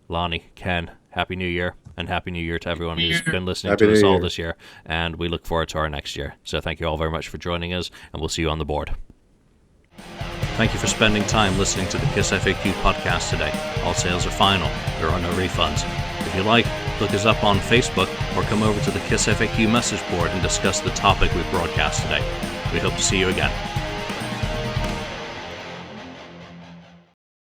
Lonnie, Ken, Happy New Year, and Happy New Year to everyone who's been listening to us all this year. And we look forward to our next year. So thank you all very much for joining us, and we'll see you on the board. Thank you for spending time listening to the KissFAQ podcast today. All sales are final. There are no refunds. If you like, look us up on Facebook or come over to the KissFAQ message board and discuss the topic we broadcast today. We hope to see you again.